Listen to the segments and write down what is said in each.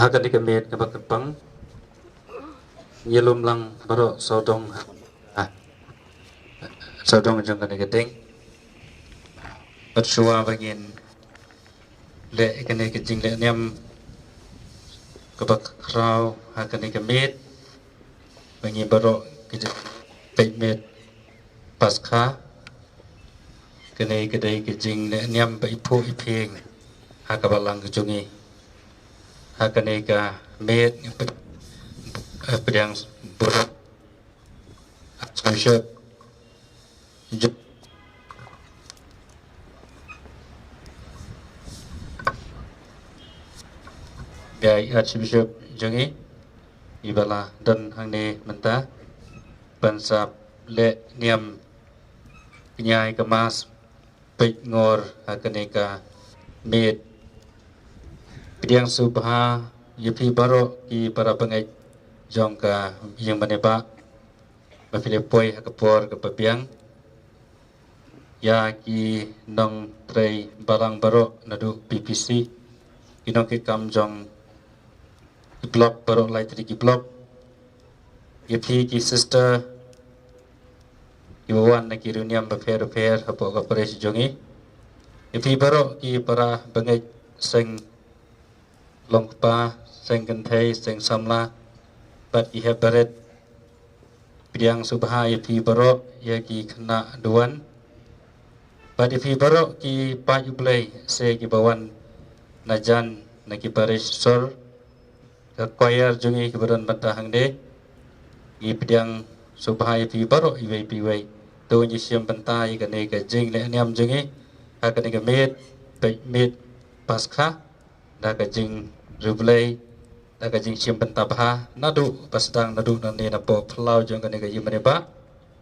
hakan dikemet kabak kepang yelum lang baro sodong sodong jong kan gedeng bersua bangin le kene kejing le niam kabak rau hakan dikemet bangin baro kejing Peit Miet Paskha kene kedai kejing le niam ba ipu iping hakabalang kejungi hakane ka met pedang borak Archbishop Gai Archbishop Jongi ibala dan hangne menta bansap le niam nyai kemas peit ngor hakane ka met pedang subha yepi baro ki para pengai jongka yang menebak mafilipoi hakapor ke pepiang ya ki nong trei barang baro nadu PPC kinong ki kam jong blok baro lai tri ki blok yepi ki sister iwan na ki runiam befer hapo ka pres jongi yepi baro ki para pengai seng longpa seng kentai seng samla but I have beret pedang subha yepi baro ya ki kena duan but yepi baro ki pajublai se ki bawan najan na ki paris sor ka choir jungi ki baran batahang de ki pedang subha yepi baro iwei piwei tu ni siam pentai ka ne ka jing le niam jungi ha ka ne ka met Peit Miet Paskha da ka jing rublai da ka jing siam pentabha nadu pasdang nadu nani na po plau jong ka ne ka yimaneba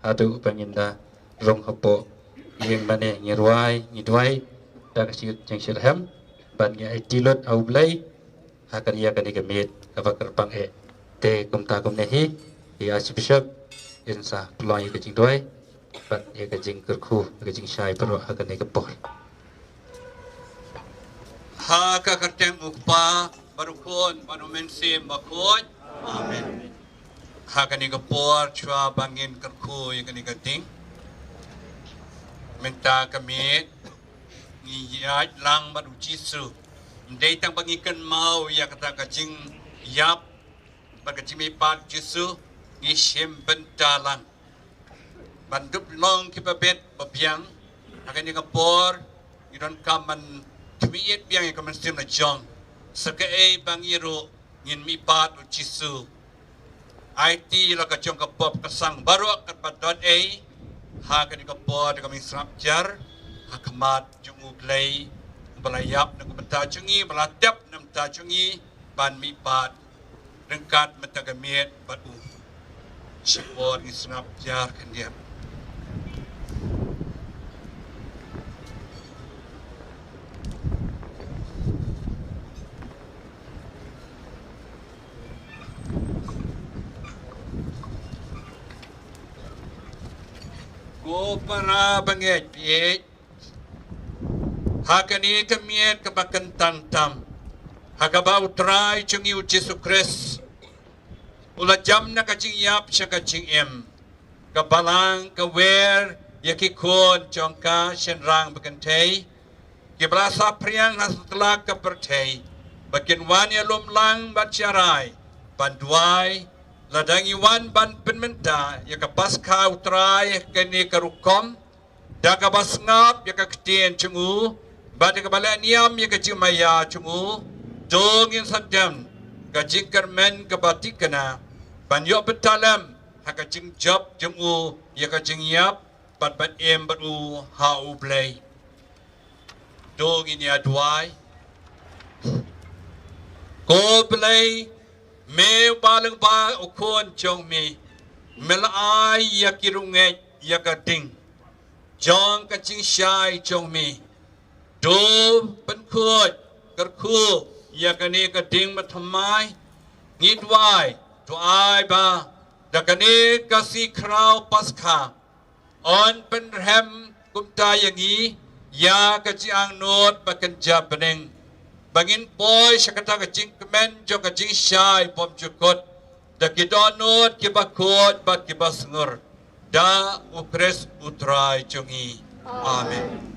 adu panginda rong hapo yeng mane ngirwai ngidwai da ka siut jeng silham ban ngi ai tilot au blai ha ka ya ka ne ka met ka bakar pang e te kumta kum ne hi ya Archbishop insa plau ka jing dwai ban ya ka jing kurku ka jing shai pro ha ka ne ka por ha ka kerteng ukpa barukon manumensi makon amen ha ka ni ka por chua bangin kerku ya ka ni ka ting menta kami ni yat lang madu jisu ndai tang bangikan mau ya kata ka jing yap ba ka jimi pat jisu ni shem bentalan bandup long ki babet babiang ha ka ni ka por idon kaman Tmiet biang yang kemensim na jong sekai bangiru ngin mi pat u jisu IT la ka jong ka pop kasang baru kat badon a ha ka ni ka por ka mi srap jar ha kamat jung u play balayap na kumata jungi balatap nam ta jungi ban mi pat rengkat metagamiet bat u shipor ni srap jar kan dia Ko para banget piet hakani kamiet kabakan tantam hakabaw try chungi u Jesu Christ ula jam na kaching yap siya kaching em kabalang kawer yakikon chongka shenrang bakantay kiblasa priang hasutla kapertay bakin wanya lumlang batyaray bandway ladang iwan ban penmenta ya ka paskha utrai kani karukom da ka basngap ya ka ktien chungu ba ka bala niam ya ka chimaya chungu dongin sadam ka jingkarmen ka batikana ban yo betalam ha ka jing job chungu ya ka jing yap bat bat em bat u ha u play dongin ya duai ko play me balang ba ukon chong mi melai yakirunge yakading jong kaching shai chong mi do penkhut kerku yakani kading mathamai ngidwai to ai ba dakani kasi krau paskha on penrem kumta yangi ya kachiang not bakan japaneng bangin boy siya kata kajing kemen jo kajing syai pom jukut da kidonot kibakot bat kibasngur da ukres utrai jungi. Amen.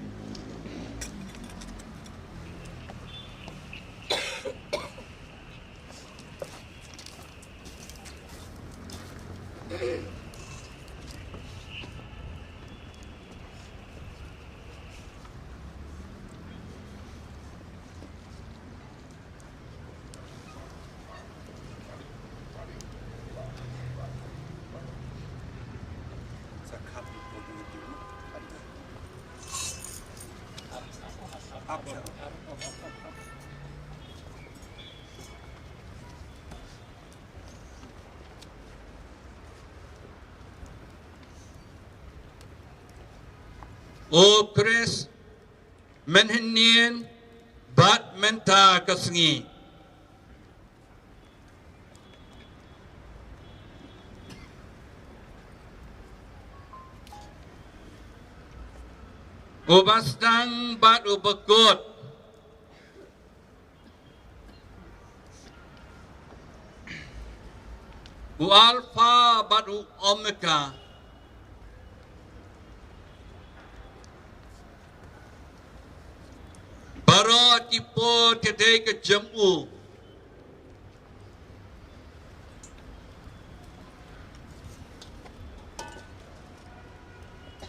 O Chris, menhenien bat menta kesengi. O bastang bat o bekut. O alpha bat o omega. Barat kipo kedai ke jemu.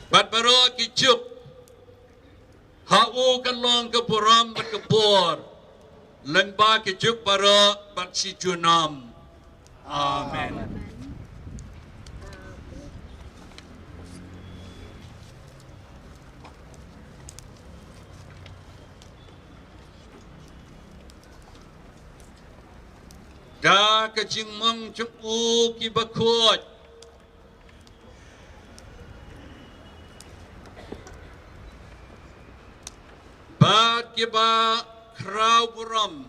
Bat barat kijuk. Hau kalong ke buram bat kebor. Lengba kijuk barat bat si junam. Amen. Da kajing mong cupu ki bakut. Bat ki ba krau buram.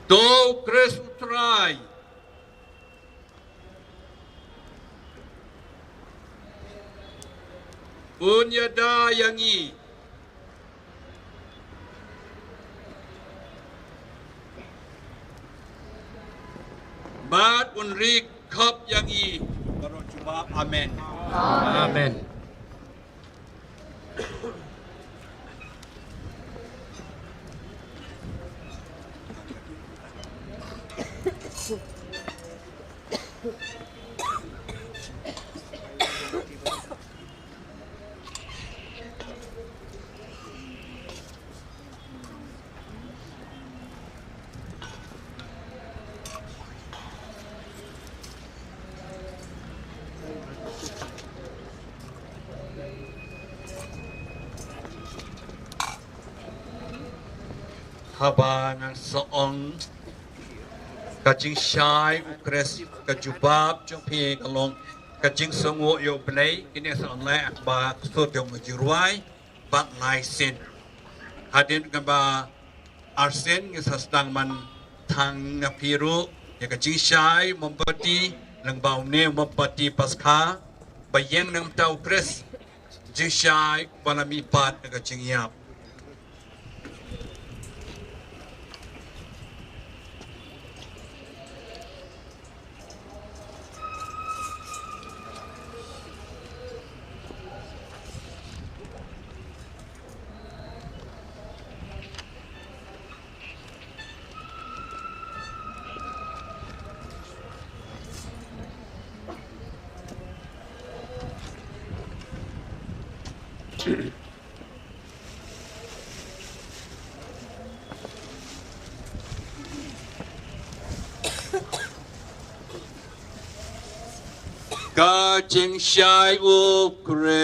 Do kres utrai. Unya da yangi. Bat unri kap yangi. Baru cuba amen. Amen. Haba ng soong kajing syai ukres kajubab jong pi kalong kajing songo yo blay kini sa online ba kusut yung majiruay bat lai sin hadin ba arsen ng sastang man tang na piru ya kajing syai membati ng baune membati paskha bayang ng tau ukres jing syai balami pat ng kajing yap. Kajing syai ukres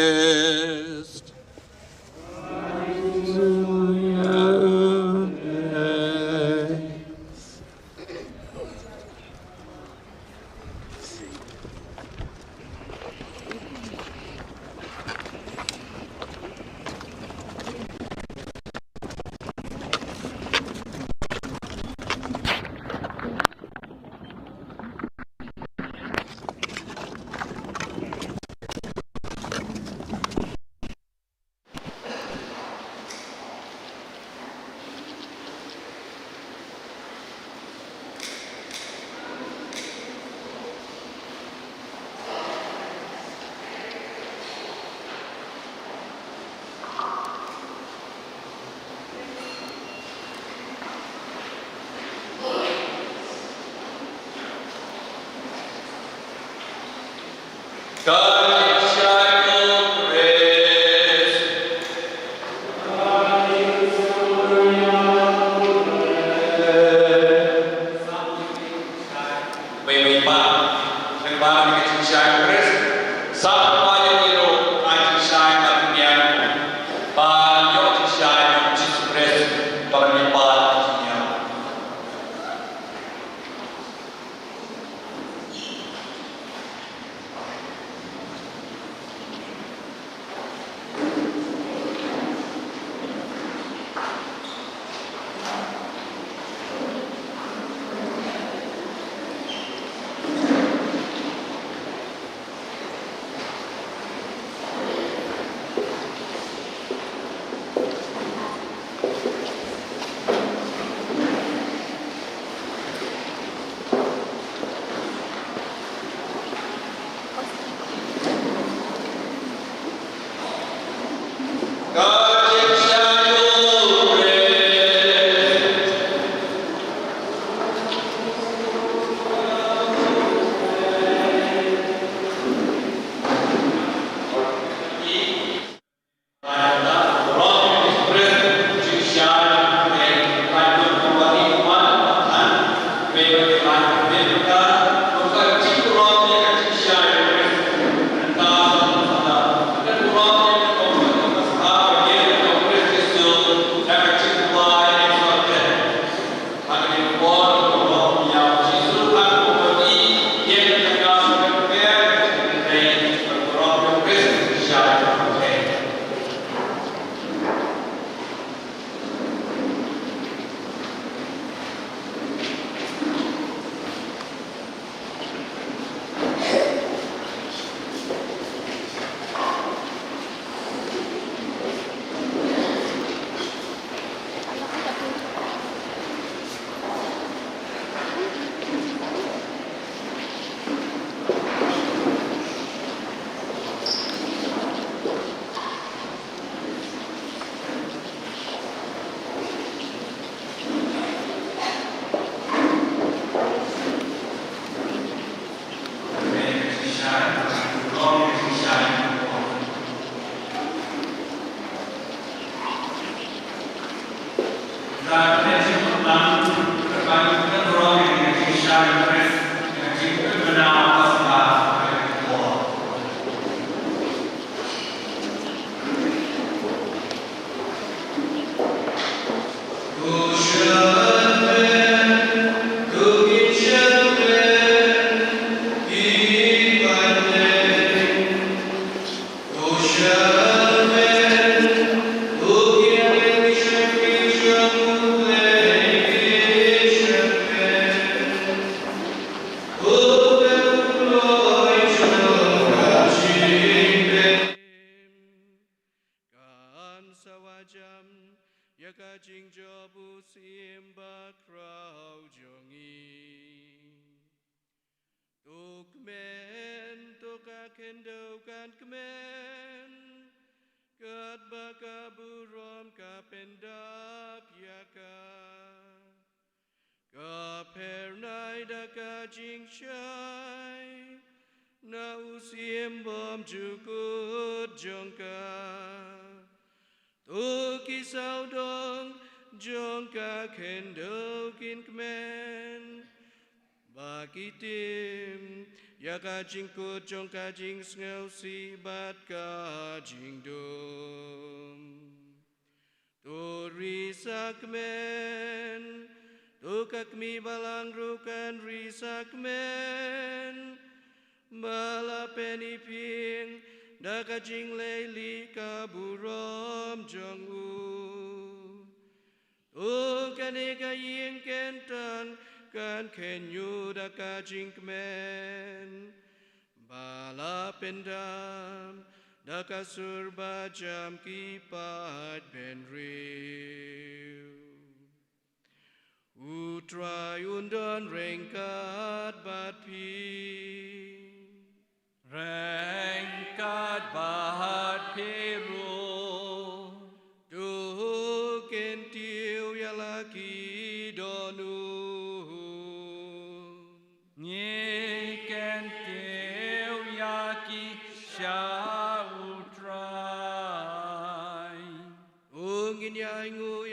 Nhi ken tiêu ya ki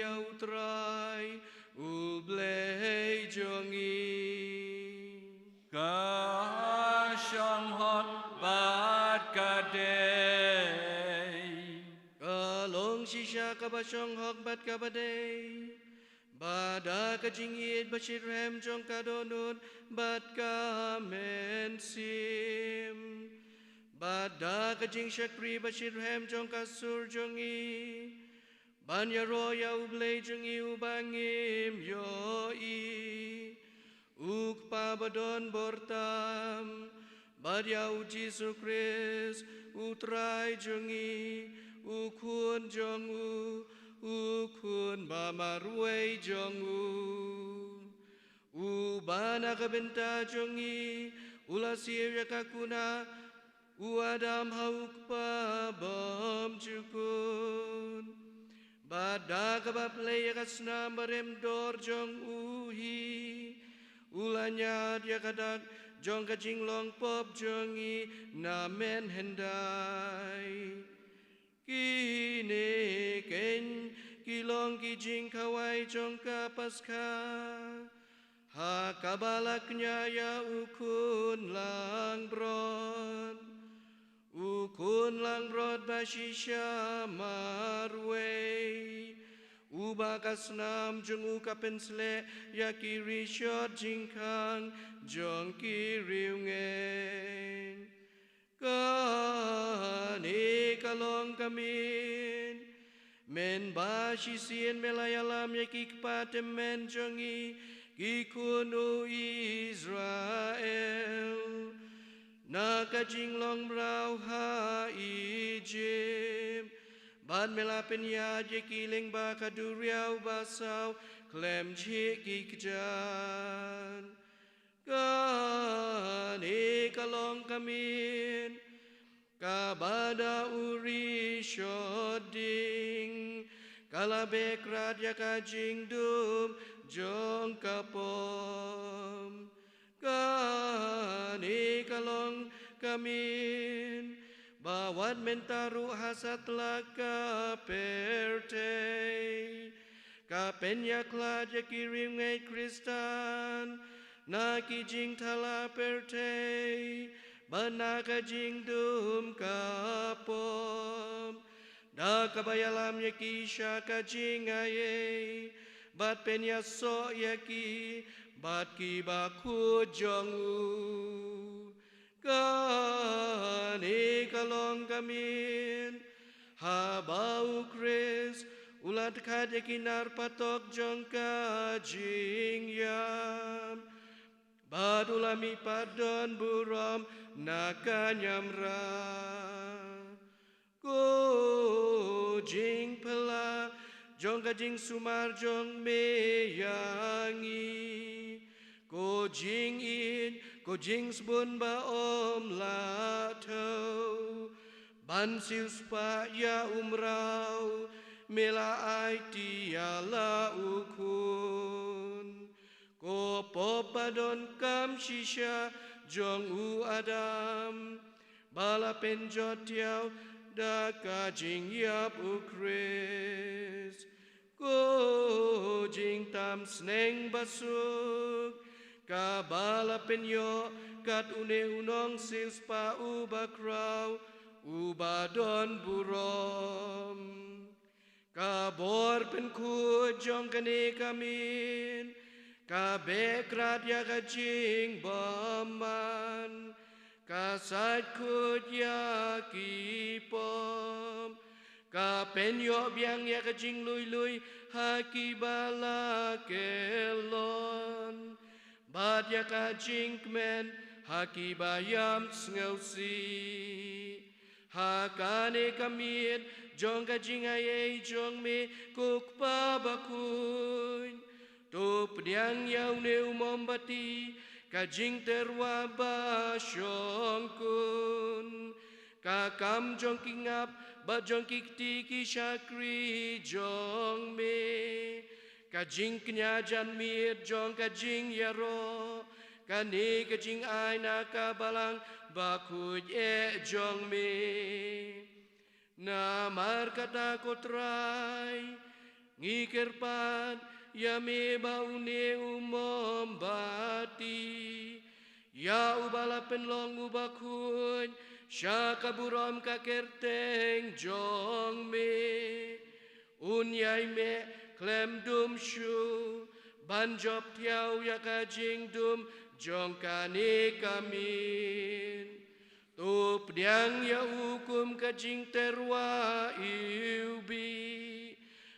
ya utrai ublei jongi Ka shang hot bat ka day kalong shisha kabashong hok bat kabadei Bada kajingit bashirhem jong kadonun bat kamen sim Bada kajing shakri bashirhem jong kasur jongi Banya roya ublei jongi ubangim yoi Ukpa badon bortam Badya ujisu Kris utrai jongi ukun jongu ukun bamarway jongu ubana kabenta jongi ulasir yakakuna uadam haukpa bom jukun bada kabaplay yakasna barem dor jong uhi ulanya yakadak jong kajinglong pop jongi namen hendai Kini ken kilong kijing kawai jongka Paskha ha kabalaknya ya ukun lang brod basisha marway ubakas nam jong ukapensle ya kiri shot jingkang jong kiriungen Kani kalong kamin Men bashi sien melayalam yakik patemen jongi Kikunu Israel Nakajing long brau ha Egypt Ban melapin yad yakiling baka duriau basau Klem chiki kjan Kani kalong kamin Kabada uri shoding Kalabek radya kajing dum jong kapom Kani kalong kamin Bawat mentaru hasat laka perte Kapenya klad yakirim ngay Kristan Nakijing tala perte Banakajing dum kapom Da kabayalam yakisha kajing aye Bat penyaso yaki Bat kibaku jongu Kani kalong kamin Habau Kris Ulat kadekinar patok jong kajing yam Badulami padon buram nakanyamra Ko jing pela jong kajing sumar jong meyangi Ko jing in ko jing sbun ba om lato Ban sius pa ya umrau mela ai tiala ukun Ko popadon kam shisha jong u adam Bala penjot tiao da kajing yap u Kris Ko jing tam sneng basuk Kabala penyo kat une unong sis pa u bakraw Ubadon burom Kabor penku jong kani kamin Kabek radya kajing baman Kasat kut ya kipom Kapenyo biang ya kajing lui haki bala kelon Bad ya kajing kmen haki bayam ngausi Hakane kamit jong kajing ayay jong me kukpa bakuny Tu pediang yau neu mombati kajing terwa basyong kun kakam jong kingap ba jong kikti kishakri jong me kajing kenyajan mir jong kajing yaro kani kajing ai nakabalang bakuj jong me namar kata kotrai ngikirpan ya me baune umom bati ya ubala penlong ubakun syakaburam kakerteng jong me unyai me klem dum shu banjop tiao ya kajing dum jong kane kamin tu pediang ya hukum kajing terwa iubi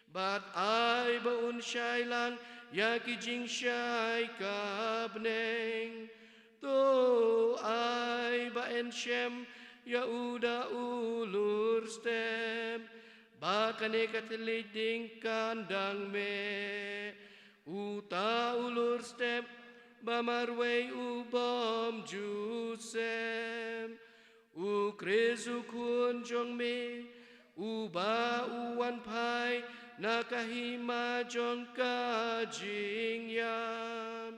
bat ai baun syailang ya kijing syai kabneng tu ai ba enshem ya uda ulur stem ba kane kateliding kandang me uta ulur stem ba marway ubom jusem ukrezu kun jong me uba uwan pai nakahima jong kajing yam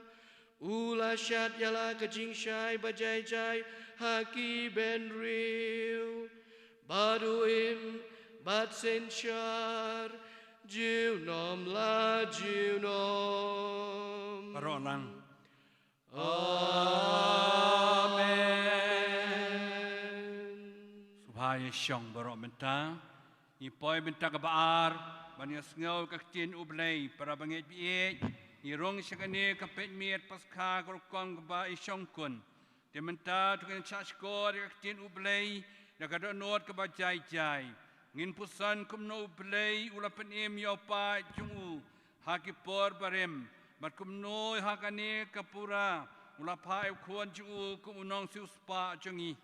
ula syat yala kajing syai bajai jai haki ben riu baduim bat sensyar jiu nom la jiu nom Parolang. Amen. Subhaya syong barok bentang. Ipoi bentang kebaar. Banyas ngau kaktin ublay. Para bangit biik. Irong syakani ka Peit Miet Paskha korokong keba isyong kun. Dia mentah tukan syashkor kaktin ublay. Nakada not keba jai-jai. Ngin pusan kumno ublay. Ula penim yopa jungu. Hakipor barem. Mat kumno hakani kapura. Ula pai kuan jungu kumunong siuspa jungi.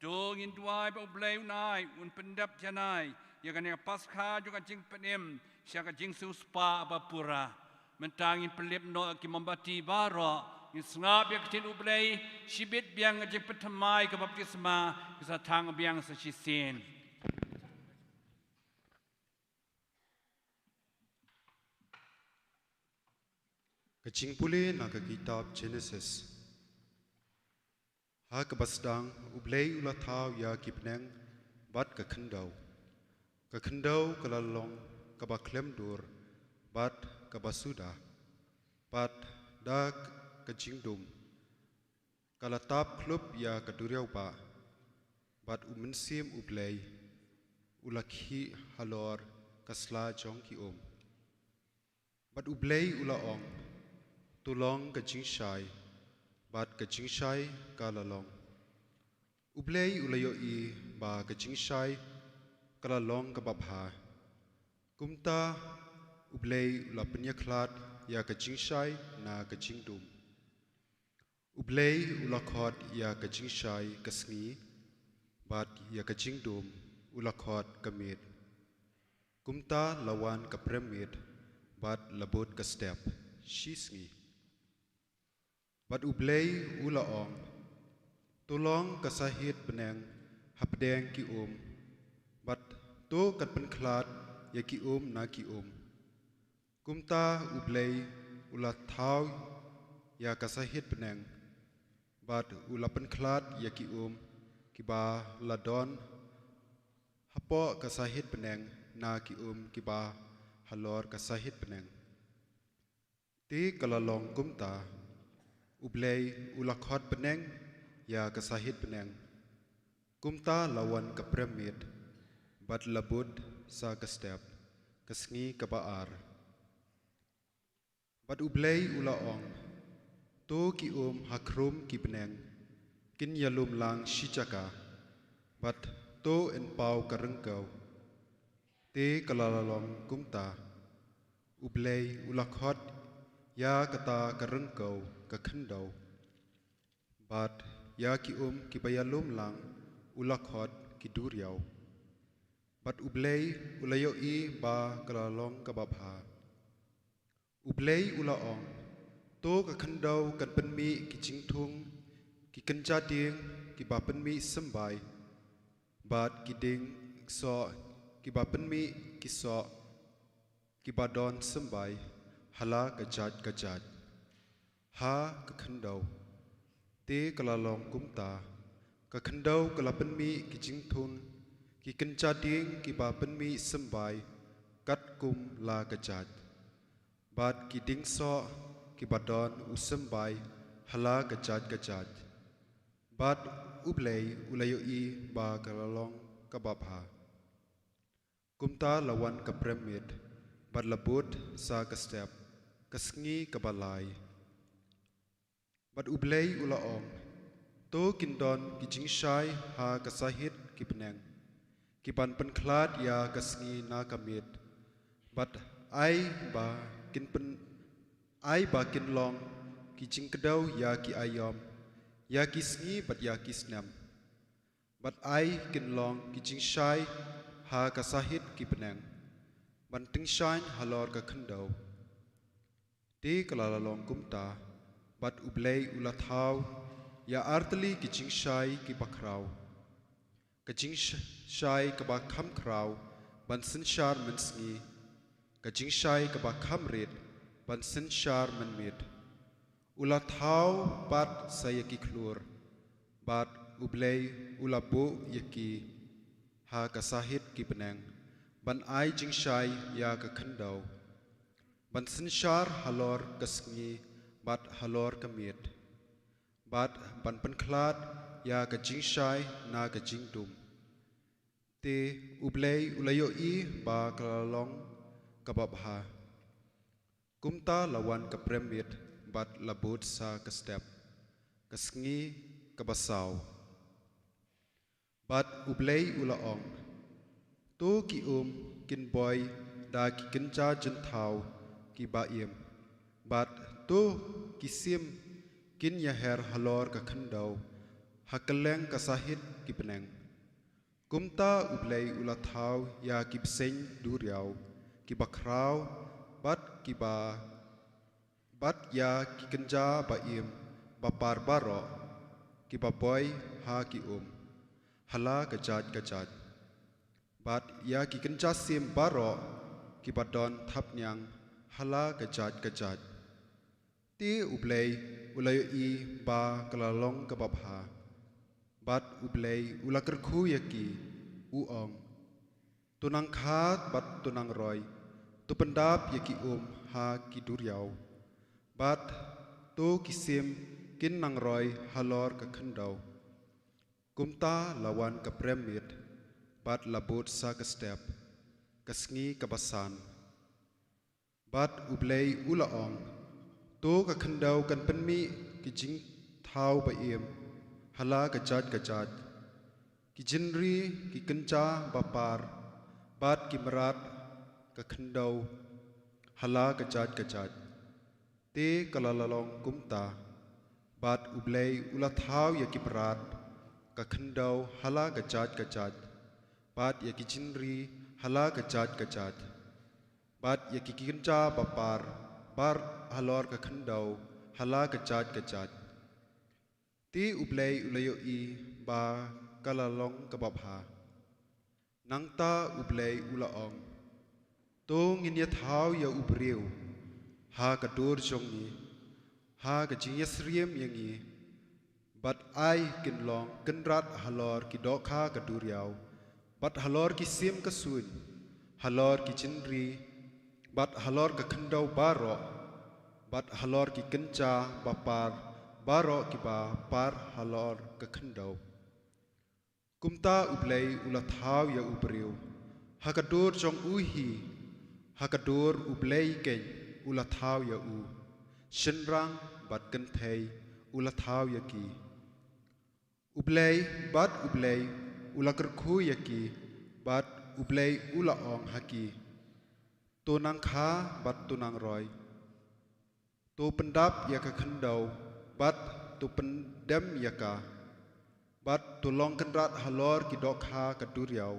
Dong in duai ba ublay unai. Un pendap janai. Ya kan yang Paskha juga jing penim. Syaka jing siuspa apapura. Mentangin pelip no ki membati baro in ngap ya kecil ublay sibit biang je petamai ke baptisma kesatang biang sesisin Kecing pulih nak ke kitab Genesis. Ha kebasdang ublay ulah tahu ya kipneng bat ke kendau. Ke kendau kelalong kebaklem dur bat kabasuda pat da kejingdum kalatap klub ya keduriau ba bat umensim ublay ulakhi halor kasla jong ki bat ublay ulaong tulong kejing syai bat kejing syai kalalong ublay ulayo I ba kejing syai kalalong kababha kumta ublay ula penyaklat ya kejing syai na kejing dum. Ublay ula khot ya kejing syai kesngi, bat ya kejing dum ula khot kemit. Kumta lawan kepremit, bat labut ke step, shisngi. Bat ublay ula ong, tolong kesahit beneng hapdeng ki bat to kat penklat ya ki na ki Kumta ublay ula thau ya kasahit beneng bat ula penklat ya ki kiba ladon hapo kasahit beneng na ki kiba halor kasahit beneng ti kalalong kumta ublay ula khot beneng ya kasahit beneng kumta lawan kapremit bat labud sa kastep kesngi kabaar bat ublay ula ong, to ki hakrum ki beneng, kin yalum lang shijaka, bat to en pau karengkau, te kalalalong kumta, ublay ula khot ya kata karengkau kakendau, bat ya ki ki bayalum lang ula khot ki duriau, bat ublay ulayo I ba kalalalong kababha. Ublay ula ong, to kakendau kan penmi ki jingtung, ki kenjading ki ba penmi sembai, bat ki ding so ki ba penmi ki so, ki ba don sembai, hala kajat. Ha kakendau, te kalalong kumta, kakendau kala penmi ki jingtung, ki kenjading ki ba penmi sembai, kat kum la gajat bat ki ding so ki badon usembai hala gajat bat ublei ulayo I ba kalalong kababha kumta lawan ka premit bat labut sa ka step kasngi kabalai bat ublei ulaong to kindon ki jingshai ha kasahit ki peneng ki ban penklat ya kasngi na kamit bat ai ba kin long ki jingkedau ya ki ayom ya ki sngi bat ya ki snam bat ai kin long ki jingshai ha kasahit ki peneng ban tingshain halor ka khendau ti kalalalong kumta bat ublei ulathau ya artli ki jingshai ki bakrau ka jingshai ka ba kham krau ban sinshar mensngi ka jingshai ka ba kham rit ban sinshar menmit ulathau bat sayaki klur bat ublei ulabu yaki ha kasahit ki peneng ban ai jingshai ya ka khendau ban sinshar halor kasngi bat halor kamit bat ban penklat ya ka jingshai na ka jingdum te ublei ulayo I ba kalalong kababha kumta lawan ka premit bat labut sa ka step kasngi kabasau bat ublei ulaong tu ki kin boy da ki kinja jenthau ki baim bat tu ki sim kin ya her halor ka khendau hakeleng kasahit ki peneng kumta ublei ulathau ya ki pseng duriau ki bakrau bat ya ki kenja baim bapar baro ki baboy ha ki hala gajat bat ya ki kenja sim baro ki badon thapnyang hala gajat ti ublei ulayo I ba kalalong kababha bat ublei ulakerkhu yaki uong tunang khat bat tunang roy tu pendap yaki ha ki duriau bat tu kisim kin nang roy halor ka khendau kumta lawan ka premit bat labut sa ka step kasngi kabasan bat ublei ulaong tu ka khendau kan penmi ki jing thau baim hala gajat ki jinri ki kenca bapar bat ki merat ka khendau hala gajat te kalalalong kumta bat ublei ulathau ya ki merat ka khendau hala gajat bat ya ki jinri hala gajat bat ya ki kenca bapar bar halor ka khendau hala gajat ti ublei ulayo I ba kalalong kababha nangta ublei ulaong to nginya thau ya ubriu ha ka dur jongi ha ka jingyasriem yangi bat ai kinlong kenrat halor ki dokha ka duriau bat halor ki sim ka sun halor ki jinri bat halor ka khendau baro bat halor ki kenca bapar baro ki ba par halor ka khendau kumta ublei ulathau ya ubriu hakadur jong uhi hakadur ublei ken ulathau ya shenrang bat kenthei ulathau ya ki ublei bat ublei ulakerkhu ya ki bat ublei ulaong haki tunang kha bat tunang roy tu pendap ya ka khendau bat tu pendem ya ka bat tu long kenrat halor ki dokha ka duriau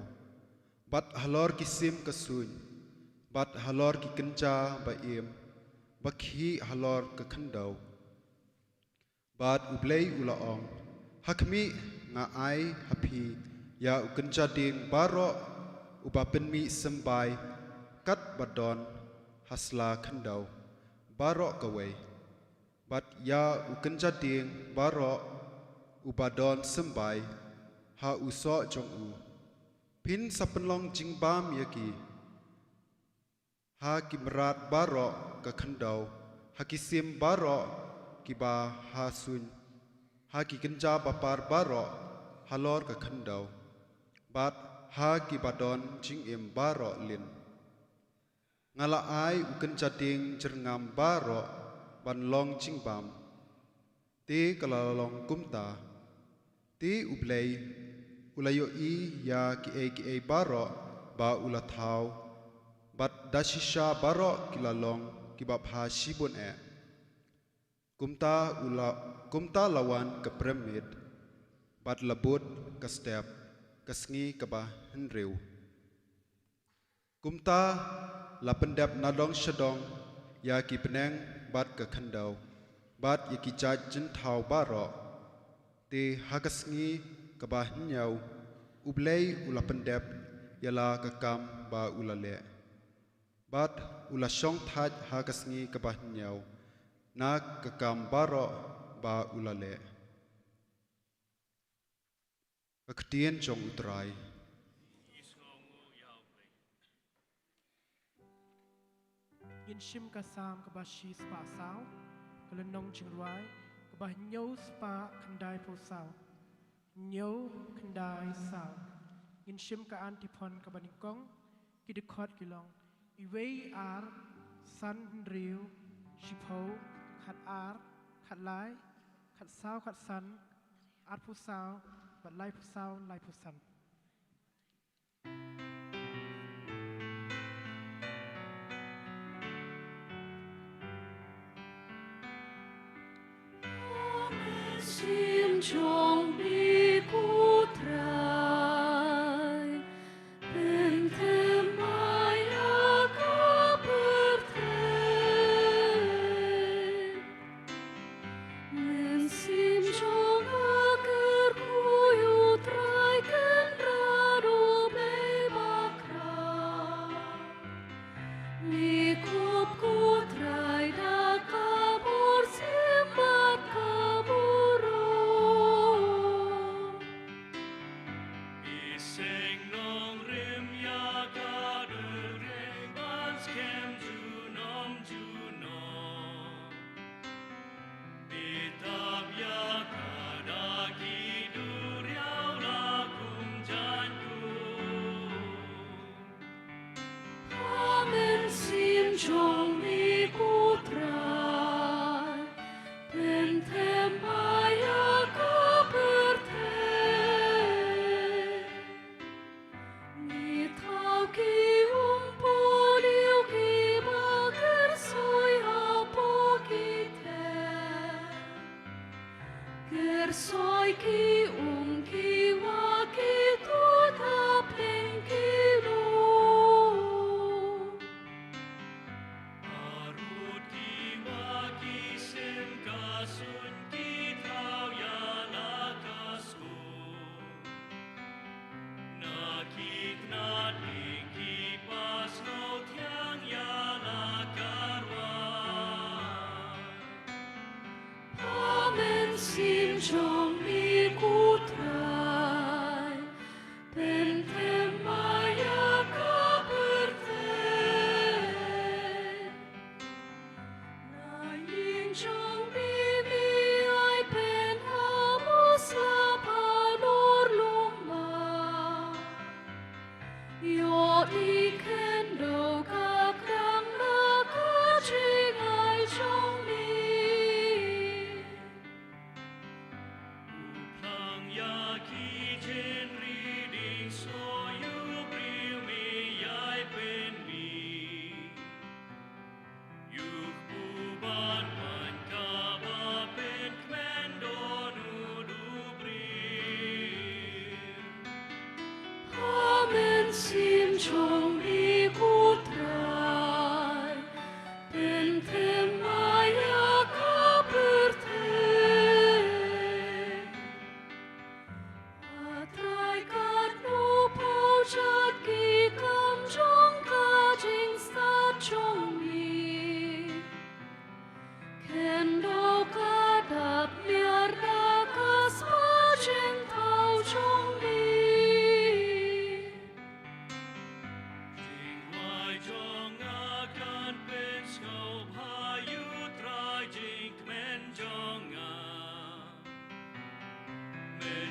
bat halor ki sim ka sun bat halor ki kenca baim bakhi halor ka khendau bat ublei ulaong hakmi nga ai hapi ya ukenca ding baro ubapenmi sembai kat badon hasla khendau baro kawai bat ya ukenca ding baro ubadon sembai ha uso jong pin sapenlong jingbam yaki Hakimrat barok ke kendau, hakisim barok kiba hasun, haki kenja bapar barok halor ke kendau, bat hakibadon jingim barok lin. Ngala ai uken jading jerngam barok ban long jingbam, ti kalalong kumta, ti ublei ulayo I ya ki e barok ba ulathau, bat dashisha barok kilalong kibab ha shibun e. Kumta lawan ke Peit, bat labut ke step, ke sengi ke bah henriu. Kumta la pendap nadong shadong ya ki peneng bat ke kendau, bat ya ki jaj jentau barok, ti hagasngi ke bah nyau, ublei ula pendap yala ke kam ba ula le. Bat ula syong taj hagasngi ke bah nyau, nak ke kam barok ba ula le. Keketian jong utrai. Yin shim ka sam ka ba shi spa sao, ka le nong ching ruai, ka ba nyau spa kandai po sao, nyau kandai sao. Yin shim ka antipon ka ba ningkong, ki de kot kilong, I wei ar, san riu, shipo, khat ar, khat lai, khat sao khat san, ar po sao, bat lai po sao, lai po san. Sim chong bi ku trai, ben te maya ka perte, men sim chong aker ku yu trai ken rado be bakra, mi kop ku trai da kabur simbat kaburo.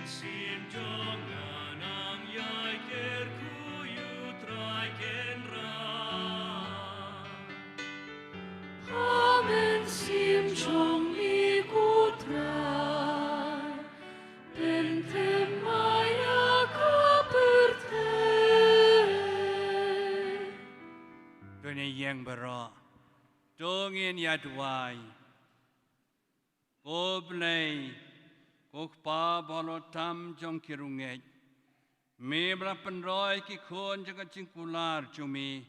sim jongan ang yai ker kuyu trai ken ra. Amen sim chong mi kutrai, pentem maya kaperte. Dunia yang bara, dongin yadwai, goblay, gokpa bolotam jong kirunget, me berapan roy ki kon jaga cingkular cumi,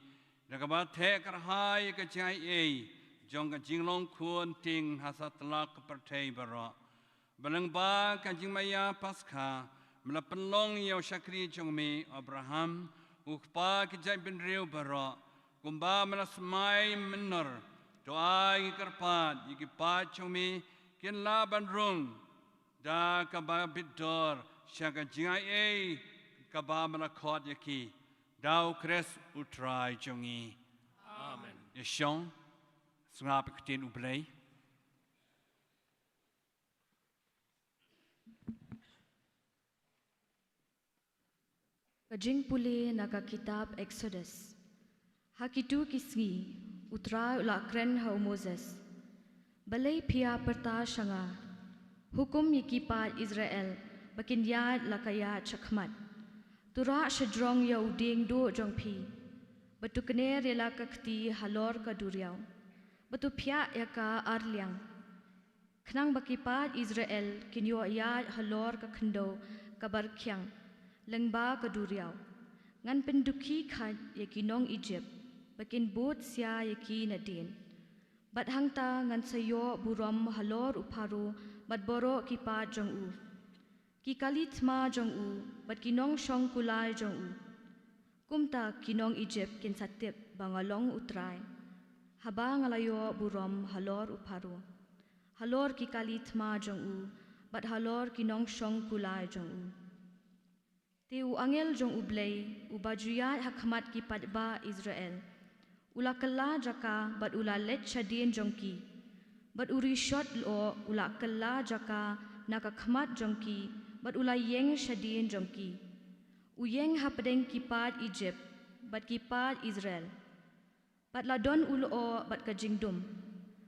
jaga batek kerhai ke cai jong ke jinglong kon ting hasatelak kepertai bara, beleng ba ke jingmaya paskha, melapan long yau syakri jong me Abraham, gokpa ke jai bin riu bara. Kumba melasmai menor doa ikerpat ikipat cumi kin laban rung da kaba bidor syaka jingai kaba melakot yaki dau kres utrai cungi. Amen. Yeshong sungap ketin ublay. Kajing puli naga kitab Exodus. Hakitu kisgi utra ula kren hau Moses. Balai pia perta shanga. Hukum yikipa Israel bakin yad lakaya chakmat. Tura shadrong ya uding do jong pi. Batu kene rela kakti halor ka duriau. Batu pia yaka arliang. Knang bakipa Israel kinyo yad halor ka kendo kabar kyang. Lengba ka duriau. Ngan penduki kad yakinong Egypt. Bakin bot sia yaki nadin. Bat hangta ngan sayo buram halor uparu bat boro kipa jong u. Ki kalit ma jong u bat kinong shong kulai jong u. Kumta kinong Egypt kin satip bangalong utrai. Haba ngalayo buram halor uparu. Halor ki kalit ma jong u bat halor kinong shong kulai jong u. Tiu angel jong ublay ubajuyat hakmat ki padba Israel. Ula kala jaka bat ula let shadien jongki. Bat uri shot lo ula kala jaka nakakmat jongki. Bat ula yeng shadien jongki. Uyeng hapadeng kipat Egypt. Bat kipat Israel. Bat ladon ulo bat kajingdum.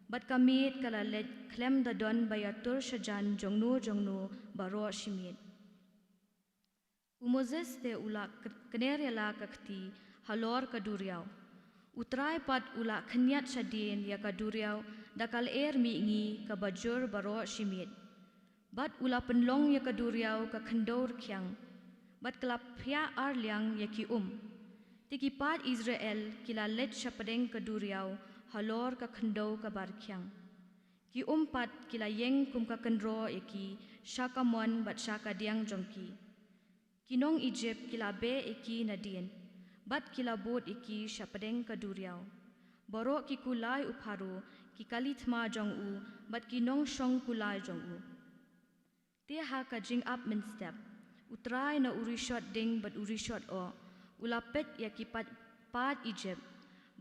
Bat kamit kala let klem dadon bayatur shajan jongnu baro shimit. Moses te ula kenerela kakti halor kaduriau. Utrai pat ula kenyat shadien ya kaduriau dakal mi ngi kabajur baro shimit. Bat ula penlong ya kaduriau ka kendor kyang. Bat kelapya arliang ya ki Tikipat Israel kila let shapadeng kaduriau halor ka kendo kabar kyang. Ki pat kila yeng kum ka kendro ya ki shaka mon bat shaka diang jongki. Kinong Egypt kila be iki nadien. Bat kila bot iki shapadeng kaduriau. Borok ki kulai uparu ki kalit ma jong u bat kinong shong kulai jong u. Tiha ka jing up min step. Utrai na urishot ding bat urishot o. Ulapet ya ki pat Egypt.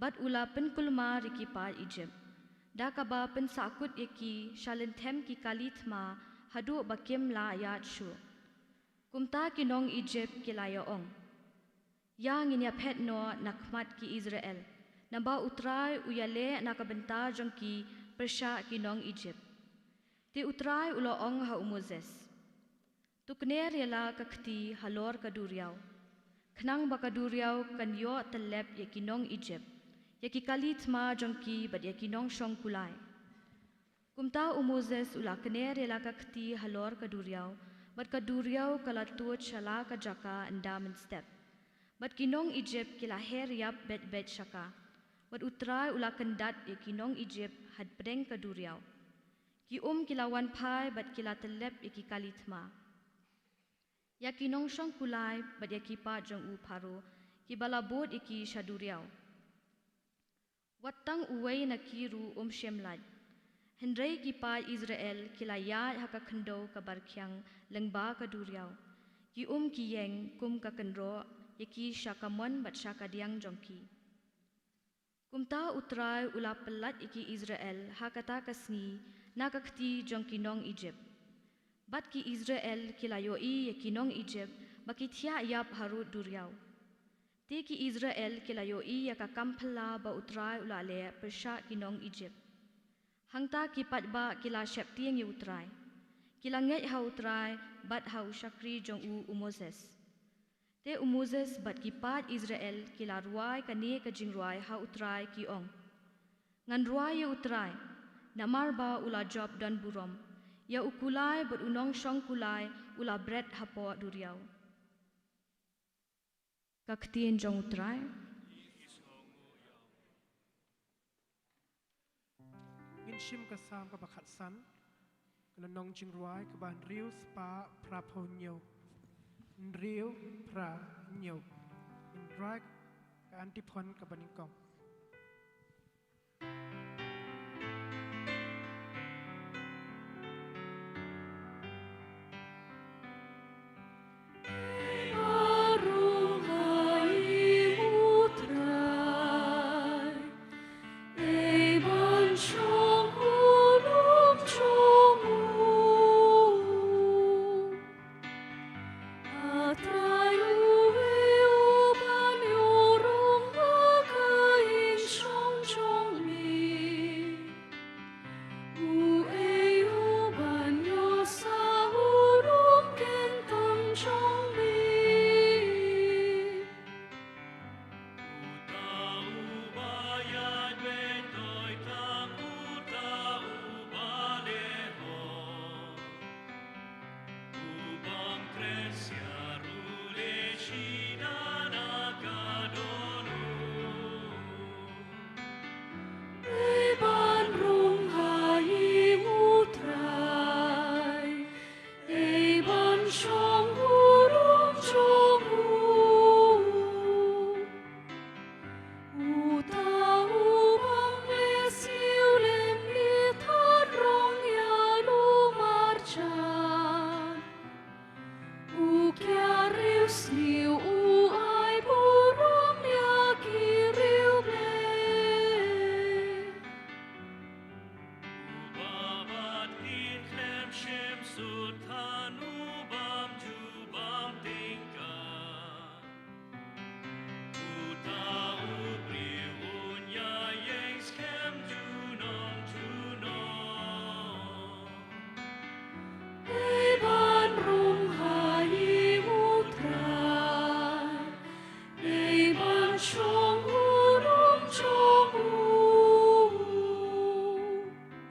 Bat ula pen kulma ki pat Egypt. Da ka ba pen sakut ya ki shalentem ki kalit ma hadu bakim la yat shu. Kumta kinong Egypt kilaya ong. Yang inya pet no nakmat ki Israel. Namba utrai uyale nakabenta jong ki persya kinong Egypt. Ti utrai ulo ong ha Moses. Tukner yala kakti halor kaduriau. Knang bakaduriau kan yo telep ya kinong Egypt. Ya ki kalit ma jong ki bat ya kinong shong kulai. Kumta Moses ula kner yala kakti halor kaduriau. Bat kaduriau kalatut shala ka jaka endamen step. Bat kinong Egypt kila her yap bet shaka. Bat utrai ula kendat ya kinong Egypt had pedeng kaduriau. Ki kila wan pai bat kila telep ya ki kalitma. Ya kinong shong kulai bat ya ki pa jong paru ki balabot ya ki shaduriau. Watang uway na kiru shemlad. Hendray ki pa Israel kila ya hakakendo kabarkyang lengba kaduriau. Ki ki yeng kum kakendro yaki shakamon bat shakadiang jongki. Kumta utrai ula pelat iki Israel hakata kasni nakakti jongki nong Egypt. Bat ki Israel kilayoi kinong Egypt baki thia yap haru duriau. Ti ki Israel kilayoi ka kampala ba utrai ulale persha kinong Egypt. Hangta ki patba kila sheptieng yu utrai. Kila nget ha utrai bat ha ushakri jong u Moses. Te Moses bat ki pat Israel kila ruai kani ka jingruai ha utrai ki ong. Ngan ruai yu utrai namar ba ula job dan burom. Ya ukulai bat unong shong kulai ula bread hapo duriau. Kaktien jong utrai. Ngin shim kasam ka bakat san. Kelenong jingruai ke bahan riu spa prapo nyo. Riu pra nyo. Indrai ke antipon ke baningkong.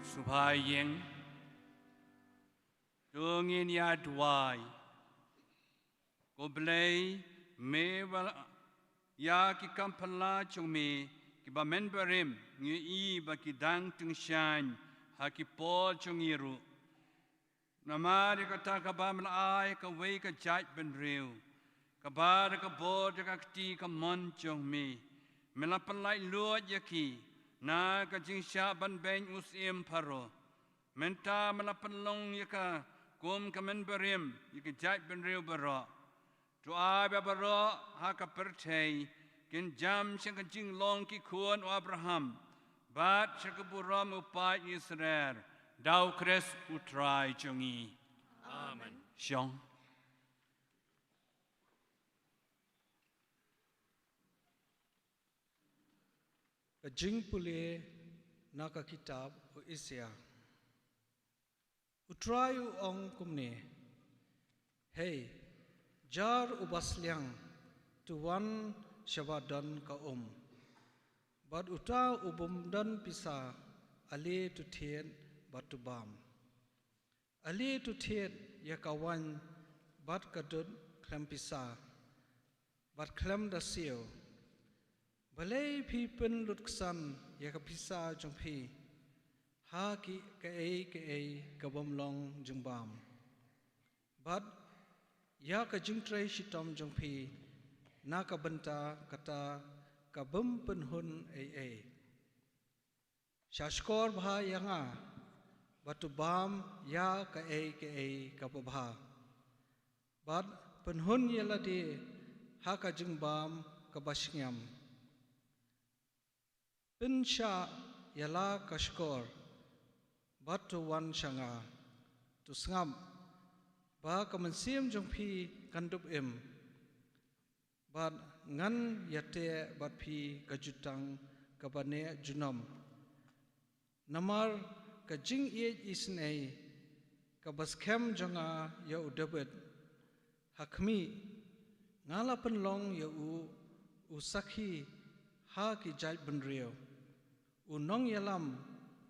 Supayeng dungin ya duai ko blei me ya ki kampala chumi ki ba menberim ngi i ba ki dang tung shan ha ki pol chungiru namari ka ta ka ba ai ka wei ka jai ben riu ka ba ka bo ka ti ka mon chumi mela palai luat yaki na ka jing sha ban ben usim paro menta melapan long yaka kum kamen berim yaka jai ben riu baro tu abe baro ha ka pertei kin jam sing ka jing long ki kuan o Abraham bat sing ka buram upai Israel dau kres utrai chungi amen shong Jing pule naka kitab o Isya. Utrayu ong kumne. Hey, jar ubasliang tuan shabadan ka Bad uta ubumdan pisa ali tu tien batubam. Ali tu tien yakawan bad kadut klem pisa. Bad klem da sio. Balai pi pen lutsan ya kapisa jongpi ha ki ke kabom long jungbam bad ya ka jingtrai shitom jongpi na ka benta kata kabum pen hun shashkor bha yanga batu bam ya ka kababha bad pen hun yeladi ha ka jungbam kabashyam Pinsha yala kashkor batu wan shanga tu sngam ba kaman siam jong phi kan dup bat ngan yate bat phi kajutang kabane junom namar kajing isnei kabaskem jonga ya udabet hakmi ngala penlong ya usakhi ha ki jai benrio unong yalam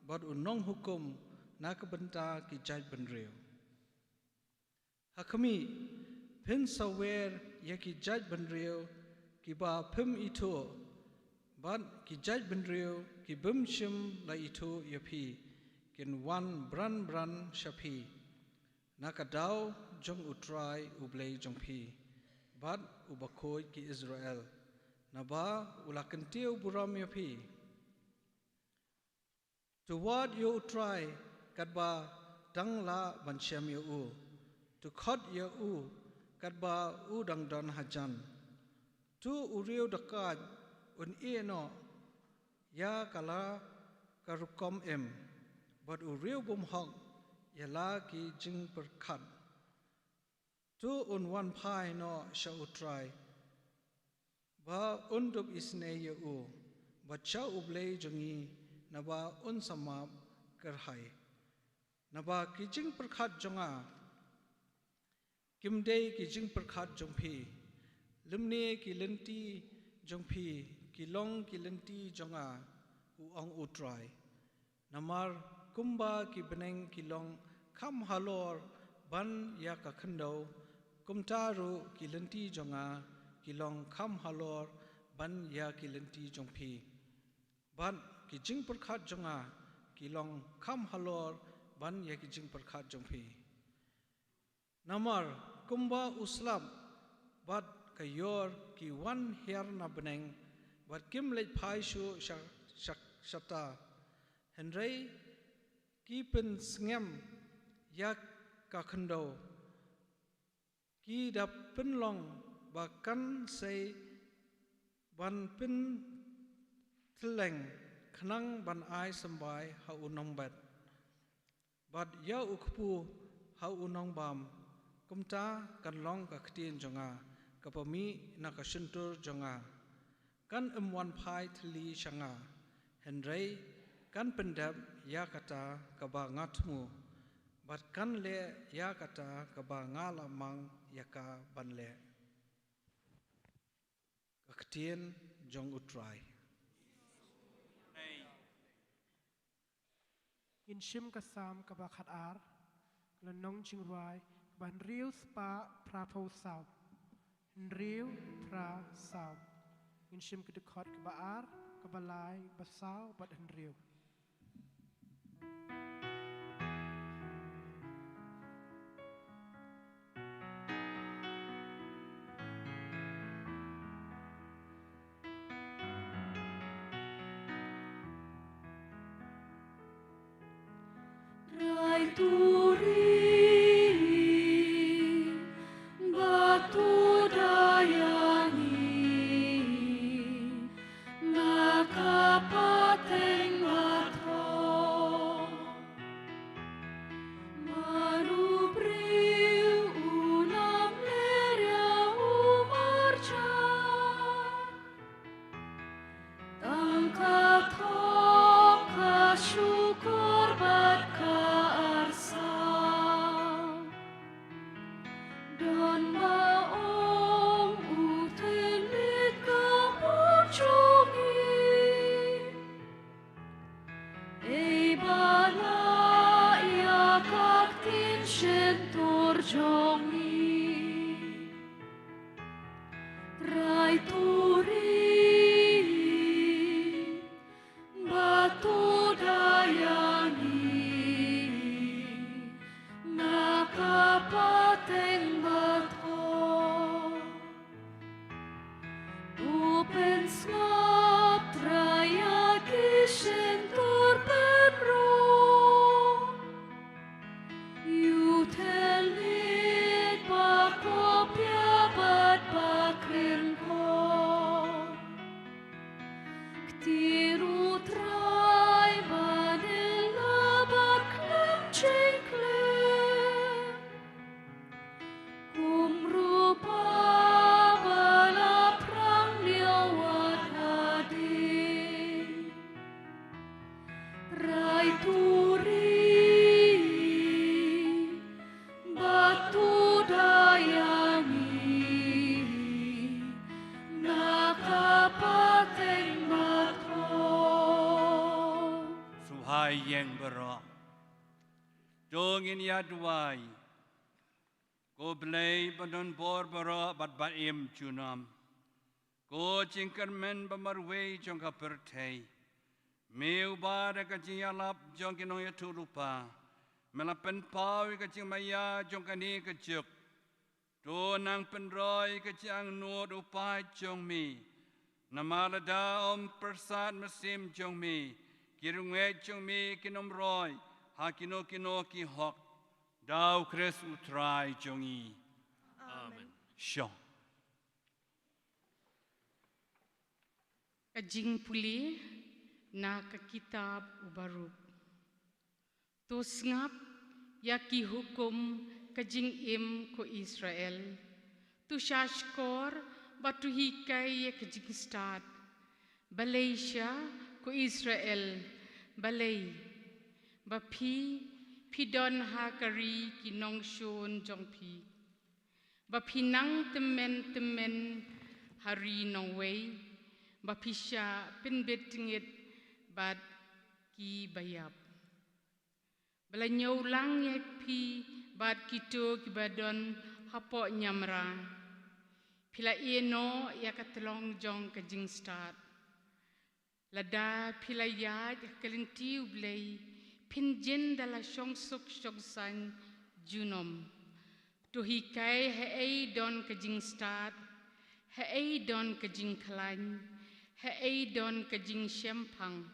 bat unong hukum na kabenta ki jai benrio hakmi pen sawer ya ki jai benrio ki ba pem ito bat ki jai benrio ki bumshim la ito yapi kin wan bran shapi nakadaw jong utrai ublay jong pi bat ubakoy ki Israel naba ulakantiw buram yapi to what you try kadba dangla bansyam yu to khot yu kadba udang don hajan tu uriu dakat un eno ya kala karukom but uriu bum hok yala ki jing perkat tu un wan pai no sha utrai ba undub isne yu ba cha ublay jongi naba un samap kerhai naba ki jing perkat jonga kimdei ki jing perkat jongpi limne ki lenti jongpi ki long ki lenti jonga uong utrai namar kumba ki beneng ki long kam halor ban ya ka khando kumtaru ki lenti jonga ki long kam halor ban ya ki lenti jongpi ban ki jing perkat jonga ki long kam halor ban ya ki jing perkat jongpi namar kumba uslap bat kayor ki wan her na beneng bat kim lej phai shu shata henrei ki pen sngem ya ka khando ki dap pen long ba kan sei ban pen thleng khnang ban ai sambai ha unong bat ya ukpu ha unong bam kumta kan long ka khtin jonga kapami na ka shintur jonga kan wan phai thli shanga henrei kan pendap ya kata ka ba ngatmu bat kan le ya kata ka ba ngala mang ya ka ban le ka khtin jong utrai in shim kasam kabakhat ar lanong chingwai ban riu spa prapo sau riu pra sau in shim kidukot kabar kabalai basau bat riu Rai turi batu dayani nakapateng batro marubriu unam leria umarcha tangkat hoka syukur bat don maong utelit kapujongi bala ya kaktin shentor jongi rai turi batu dayani nakapateng batho open snap traya kishentur penro you tell me baro. Dongin yadwai. Ko blay badon bor baro bat baim junam. Ko jingkermen bamarway jong kapertay. Meu bara kajing yalap jong kinong yatulupa. Melapen pau kajing maya jong kani kajuk. Do nang penroy kajang nuot upai jong mi. Namalada om persat mesim jong mi. Kirungwe jong mi kinom roy. Ha kino ki hok. Dau kres utrai jong i. Amen. Syong. Kajing puli na ka kitab ubarup. Tos ngap ya ki hukum kajing im ko Israel. Tu shashkor batu hikai ya kajing start. Malaysia ko Israel balay. Bapi pidon hakari ki nongshon jongpi. Bapi nang temen hari nongway. Bapisya pinbet tingit bad ki bayap. Belanyaw lang yak pi bad kito ki badon hapo nyamra. Pila ieno yakatlong jong kajing start. Lada pila yad kalinti ublay pinjin dala syongsuk syongsan junom. Tuhikay hei don kajing start. Hei don kajing kalan. Hei don kajing syempang.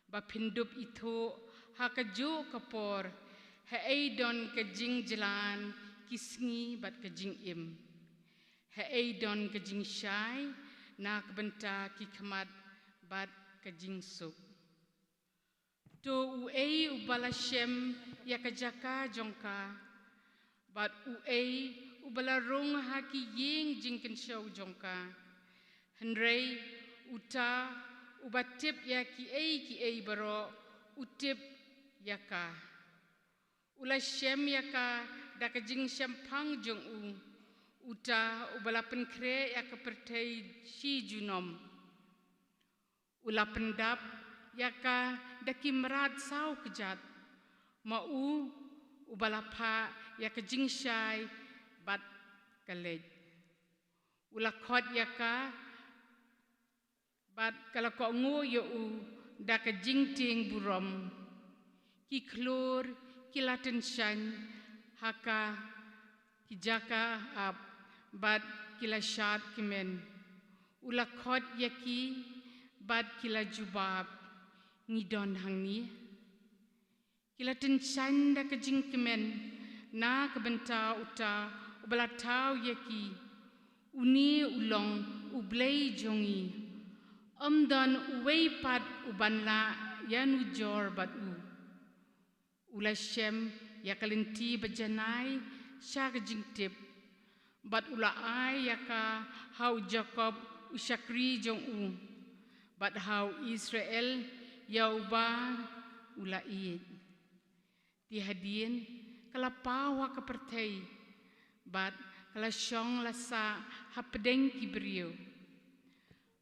Bapindup itu hakaju kapor. Hei don kajing jalan kisngi bat kajing im. Hei don kajing syai na kebenta kikmat bat kajing suk. To uei ubala syem ya kajaka jongka. Bat uei ubala rong haki ying jingken syau jongka. Henrei uta ubatip ya ki ei baro utip yaka. Ula syem yaka da kajing syempang jong u. Uta ubala penkre yaka pertai si junom. Ula pendap yaka da kimrad sau kejat. Mau ubala pa yaka jing syai bat kalej. Ula khot yaka bat kalau kau ngu yo u da ka jingting burom ki klur ki laten shan haka ki jaka ab bat kila shat kimen ula khot yaki bat kila jubab ngidon hangni kila ten shan da ka jing kimen na ka benta uta ubala tau yaki uni ulong ublay jongi Amdan uwei pat ubanla yanu jor bat u. Ula syem yakalinti bajanai syak jingtip. Bat ula ai yaka hau Jacob usyakri jong u. Bat hau Israel yauba ula iit. Tihadien kalapawa kapertay. Bat kalasyong lasa hapedeng kibriyo.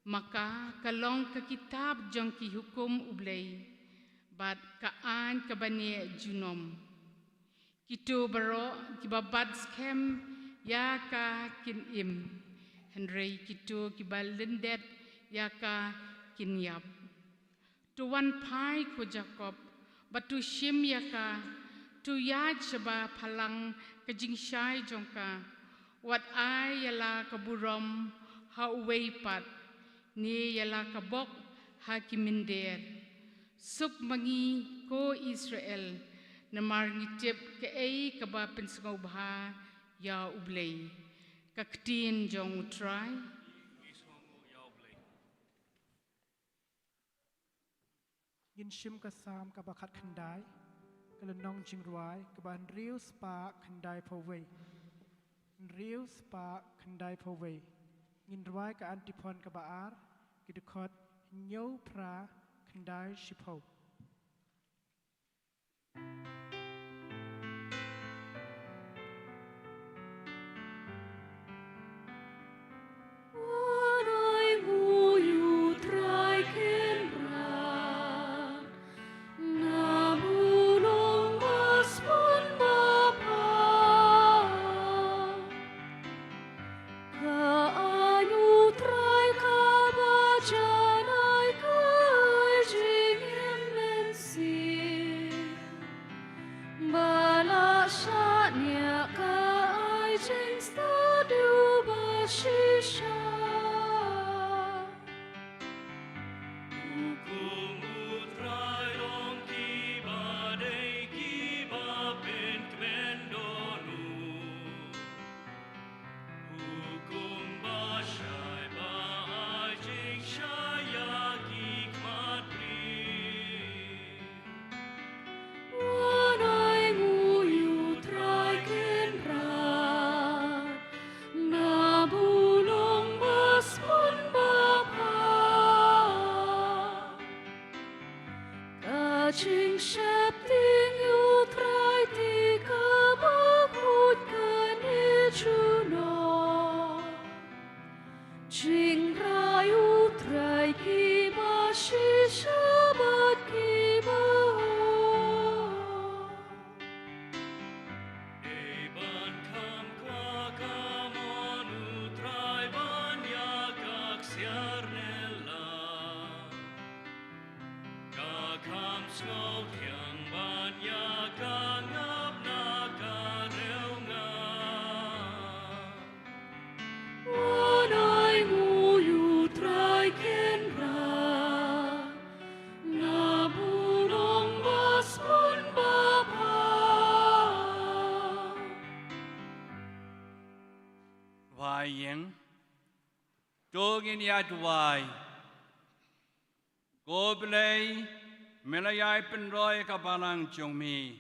Maka kalong ke kitab jong ki hukum ublay bat kaan kabane junom kito baro kibabat skem ya ka kin im henrei kito kibalendet ya ka kin yap tuan pai ko Jacob batu shim ya ka tu yaj seba palang kajing syai jongka wat ai yala kaburom ha uwei pat ni yala kabok hakiminder suk mangi ko Israel namar ngitip ke ei kaba pensengau bha ya ublay kaktin jong utrai yin shim kasam kabakat khandai kalenong jingruai kaban riu spa khandai phawei riu spa khandai phawei ngin ruai ka antipon ka baar kidukot nyau pra khandai shipho Namu shisha Wanai nguyu trai kenrat na bulong mas pun bapa kaching shep ting yu trai ti kabakut kane chuno ching rai u trai ki ba shisha bat ki ba Wanai nguyu trai kenrat na bulong mas pun bapa Wai yang Dogin ya duai Go belai Melayai penroy kabalang jong mi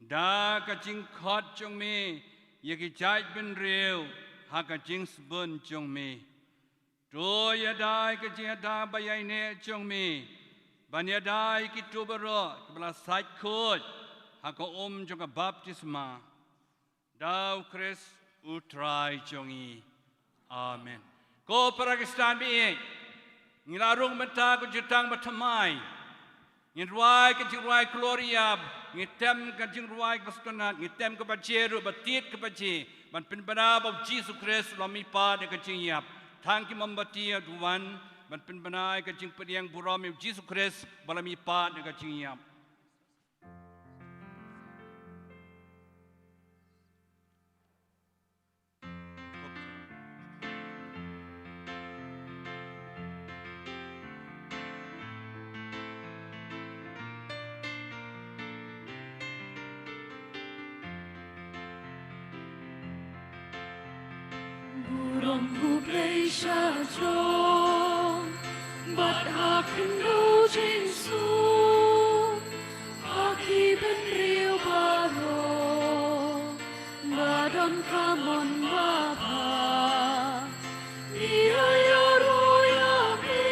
Da kacing khot jong mi Yaki jai ben real Ha kacing sebun jong mi Do ya dai kacing ada bayai ne jong mi Ban ya dai ki tu bero Kebala sait khot Ha ko jong ka baptisma Dau Chris utrai jongi. Amen. Ko Pakistan bi ngilarung mata ko jutang batamai. Ngirwai ke jirwai gloria, ngitem ke jirwai kostonat, ngitem ke bajeru batit ke baje, ban pinbana bau Jesus Christ lami pa de ke jingyap. Tangki membati duan ban pinbana ke jing pediang burami Jesus Christ balami pa de ke jingyap. Burong hublay siya jong Ba't akin do jinsu Aki benriw baro Badon kamon baba Iyayaro yabi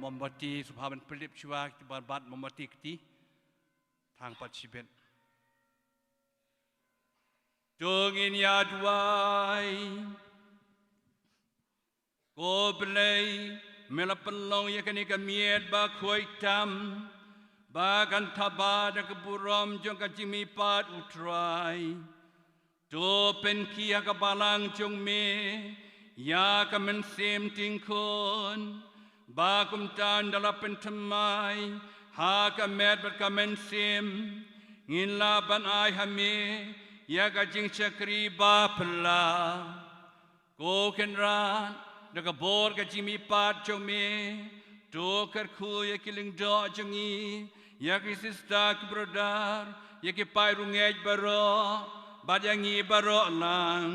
Membati subhaban pelip syua kita barbat membati keti tang pat sibet. Dongin ya duai ko belai mela pelong ya kani kamiet ba khoi tam ba kan thaba da keburom jong ka jimi pat utrai to pen kia ka balang jong me ya ka men sem ting kon ba kum tan dala pen thamai ha ka met ba ka men sem ngin la ban ai ha me ya ka jing chakri ba pla ko ken ran da ka bor ka jimi pat jong me to kar khu ya kiling do jong i ya ki sista ki brodar ya ki pai rungej baro badangi baro lang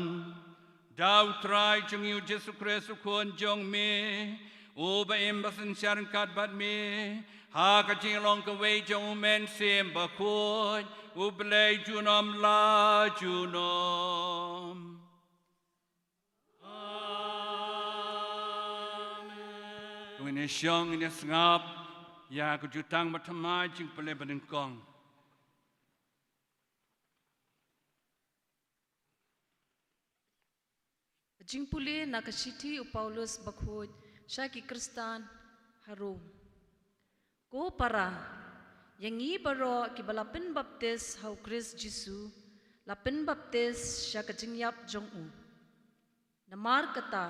dau trai jong yu Jesu Kristu kon jong me o ba embasan sharan kat bat me ha ka jing long ka wei jong men sem ba ko u blai junom la junom amen ini syong ini sengap ya ku jutang matamai jing pele baden kong Jing puli na kasiti u Paulus bakhoj syaki Kristan harum. Ko para yangi baro ki balapin baptis hau Kris Jisu lapin baptis syaka jingyap jong u. Namar kata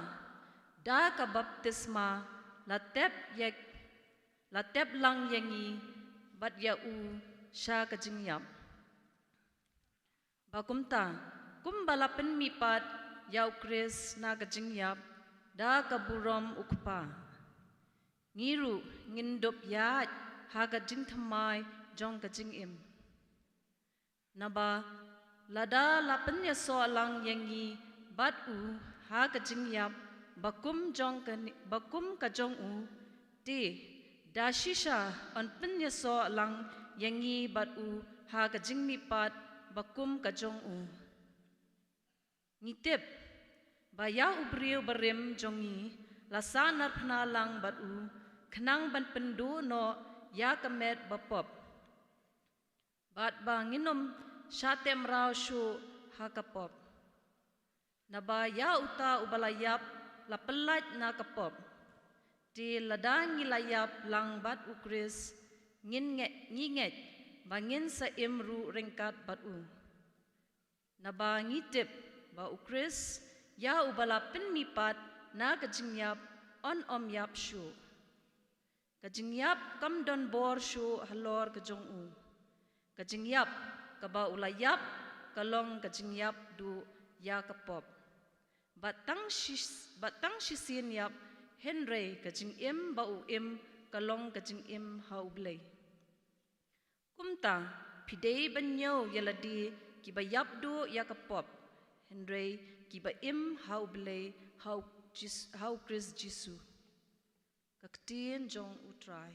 da ka baptisma latep lang yangi bat ya u syaka jingyap. Bakumta kum balapin mipat Yau Kris na kajingyap da kaburom ukpa. Ngiru ngindop yat ha kajing thamai jong kajing im. Naba lada lapen ya so lang yangi bat u ha kajingyap bakum kajong u ti dashisha on pen ya so lang yangi bat u ha kajing mipat bakum kajong u. Ngitip baya ubriu barim jongi lasanar pnalang batu kenang ban pendu no ya kemet bapop bat banginom syatem rau shu hakapop naba ya uta ubalayap la pelat na kapop di ladang ngilayap lang bat ukris nginget bangin sa imru ringkat batu naba ngitip ba ukris ya ubalapin mipat na kajingyap on yap shu kajingyap kam don bor shu halor kajong u kajingyap kaba ulayap kalong kajingyap du ya kapop batang shisin yap henry kajing im ba u im kalong kajing im haublay kumta pidei banyo yaladi kibayap du ya kapop Henry kiba im hau blay hau Kris Jisu kaktin jong utrai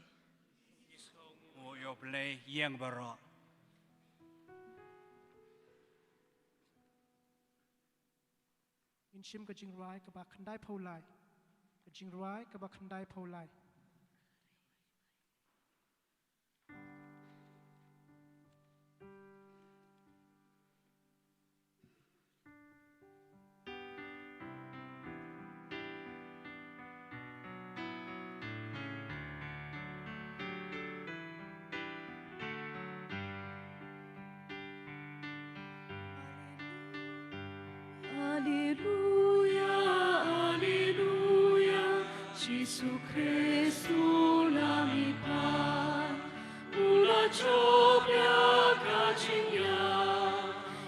o yo play yang baro in shim kajing rai kaba khandai pholai kajing rai kaba khandai pholai Alleluia, Alleluia, Jesu Christu lami pan, ula jobya kajinya,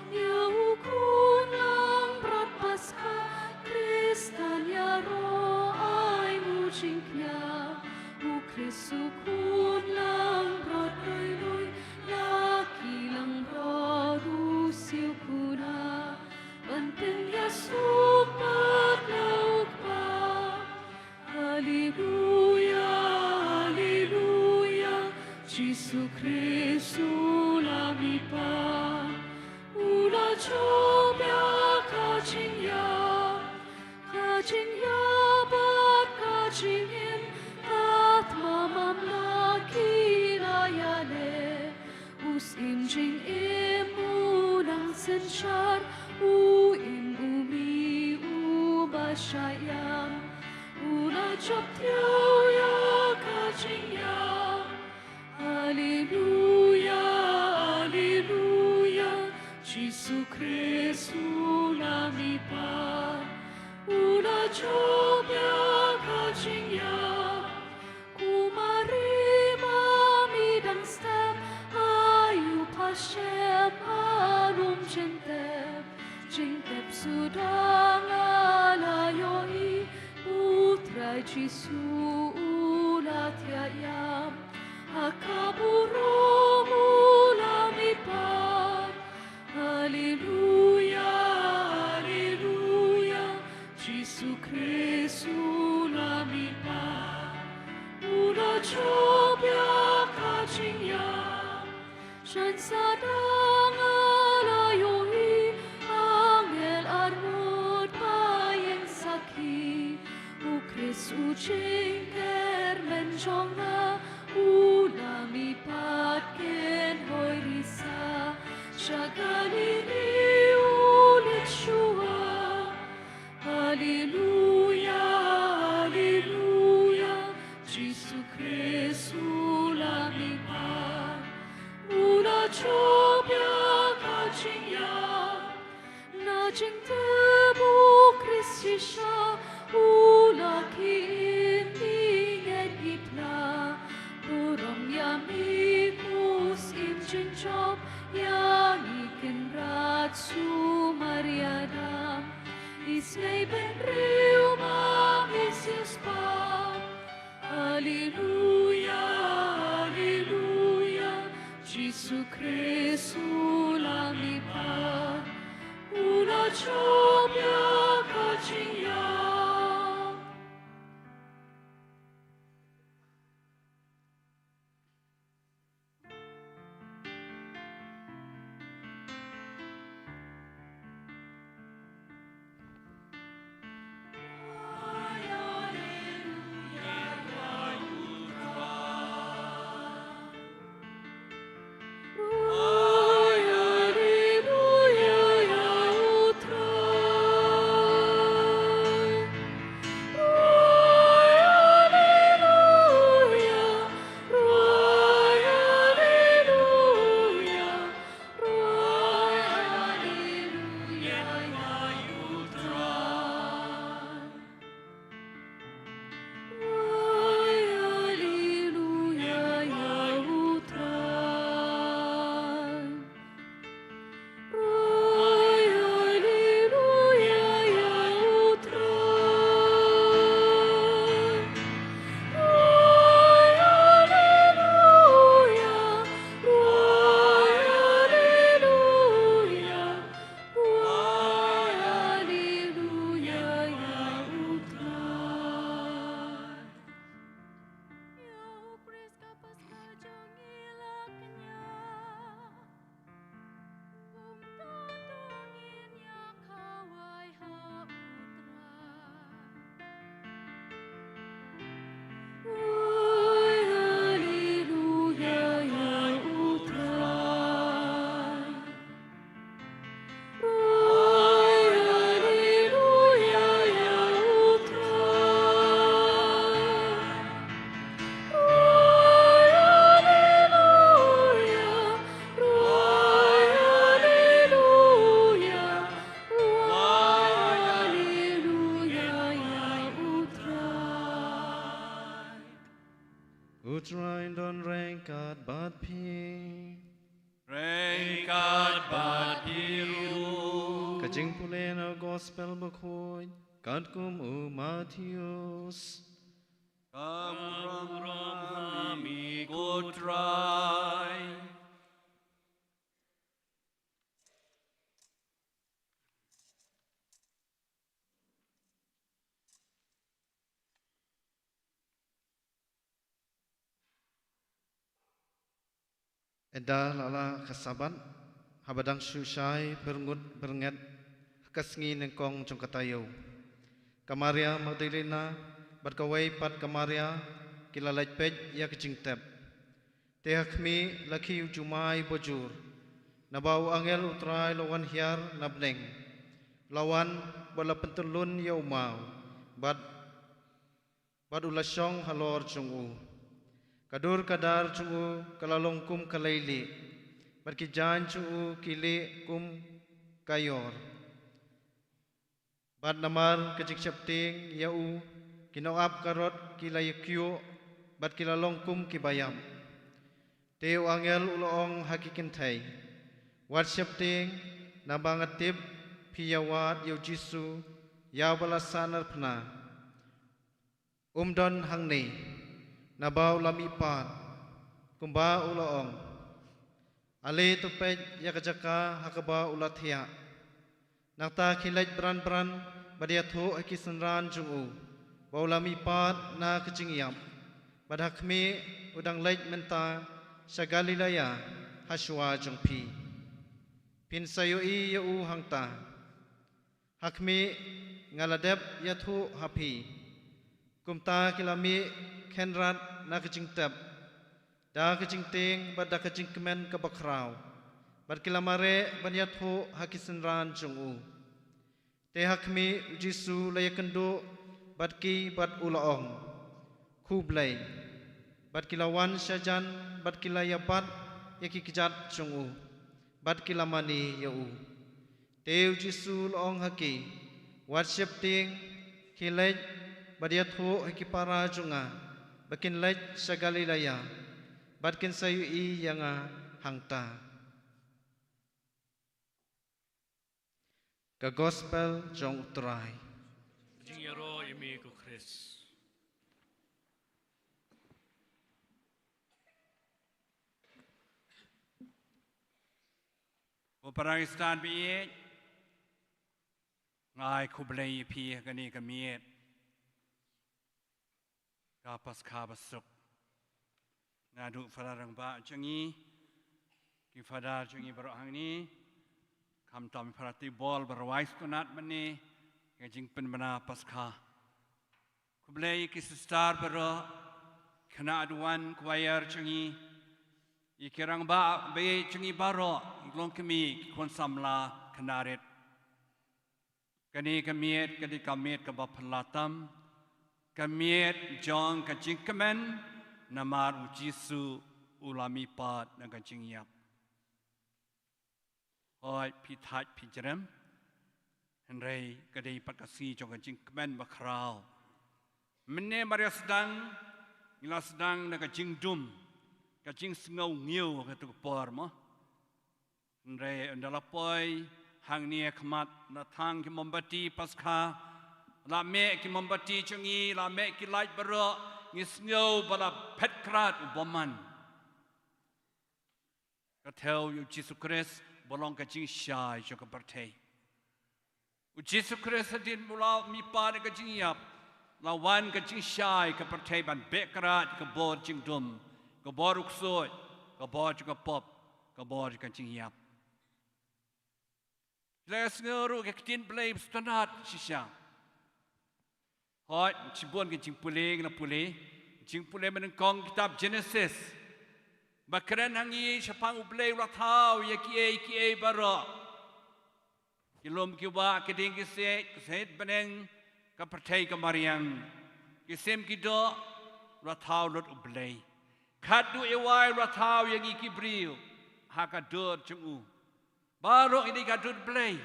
ya ukun lang prat Paskha, Kristan ya ro ay mujingnya, u Kristu kun lang prat loy, laki lang ro rusiu kuna. Banten Yesus patlauk pa, Alleluia, Alleluia, Jesu Kristu lami pa, ula jobya kajinya bat kajingin, tat mamam laki layale, us imjing imunang sensyar, u im umi u basyayam ula chop theo ya ka ching ya. Alleluia, alleluia, Jesus Christ ulami pa. Ula chop ya ka ching ya. Kumarima midang step ayu pashem anum jentep sudang alayoi putra Jesu ulat yam akaburong ulami pa. Alleluia, alleluia, Jesu Christ ulami pa. Ula chobya kachinya, shan sadang alayoi, angel armut payeng saki, u Christ ucing kermen chongna, ulami patken hoi risa, shagalini ulit shua. Alleluia, alleluia, Jesu Christ ulami pa. Ula chobya kachinya, na jengtebu Christisha, ula ki indingen ipna, burong yamikus imjinjob, yang iken ratsu mariadam. Is neben riu mamisius pa. Alleluia, alleluia, Jesu Christ ulami pa. Ula chobya kachinya. Utrain don rengkat bat pi. Rengkat bat biru. Kajing pulen o gospel bakoy. Kad kum u Matius. Kamram kami kutrai. Eda lala kasaban. Habadang syusai bernget kasngi nengkong jongkatayo. Kamaria Magdalena berkawai pat Kamaria kilalaj pej ya kecingtep. Tehakmi laki jumai bojur. Nabau angel utrai lawan hiar nabneng. Lawan bala pentulun yaumau. Bat Bad ula syong halor jungu. Kadur kadar jungu kalalong kum kalaili. Bad kijan jungu kili kum kayor. Bad namar kajik syapting yau kinawap karot kilayakyo bad kilalong kum kibayam. Teo angel uloong hakikin thai. Wat syapting nabangatip piyawat yau jisu yau balasanar pna. Don hangni nabaw lamipat kumba uloong. Ali tupet yakajaka hakaba ulathia. Nakta kilait bran badiatho akisanran jungu. Baulami pat na kecingiyam. Badhakmi udang lait menta sagalilaya haswa jungpi. Pinsayoi yau hangta. Hakmi ngaladep yathu hapi. Kumta kilami kenrat na kecingtep. Da kecingting bad da kecingkemen kebakrau. Bad kilamare banyatho hakisanran jungu. Te hakmi ujisu layakendo bad ki bad ulaong. Kublay. Bad kilawan syajan bad kilayabat yaki kijat jungu. Bad kilamani yau. Te ujisu ulaong haki. Wat syapting kilay badiatho hikipara junga. Bakin lait sagalilaya. Badkin sayui yanga hangta. Ka gospel jong utray. Jingero imi ku Chris. Uparangistan biye ngai kublai pi kani kamiet. Ka Paskha basuk. Ngadu fararang ba jangi ki fadar jangi barok hang ni kam tam farati bol berwais tunat mani ngajing penbena Paskha kublai ki star bero kena aduan kuayar jangi ikirang ba be jangi baro iklong kemi kon samla kenarit kani kamiet kadi kamiet ka bapalatam kamiet jong kajing kemen namar ujisu ulami pat nagajing yap. Hoi pitat pijerem. Henry kadai pakasi jong kajing kemen bakrau. Mene maria sedang ila sedang nagajing dum. Kajing sengau ngiu katu kepor mo. Henry andalapoi hang ni khmat natang ki membati Paskha. La me ki membati chungi la me ki light baro. Ngisnyo bala petkrat ubaman. Katel yu Jesu Christ bolong kajing syai joka partai. U Jesu Christ hadin mula mipa de kajing yap. Lawan kajing syai ke partai ban bekrat ke bor jing dum. Ke bor uksoi. Ke bor juga pop. Ke bor kajing yap. Jelas ngeru ke ketin belai standard sisya. Hoi, cibuan ke jing pulih, jing pulih menengkong kitab Genesis. Bakran hangi syapang ublay ratau ya kiai baro. Kilom kiwa keding kiset beneng kapertai kamariang. Kisem kido ratau lot ublay. Kadu ewai ratau yang ikibriu. Hakadur cungu. Baro ini kadur blay.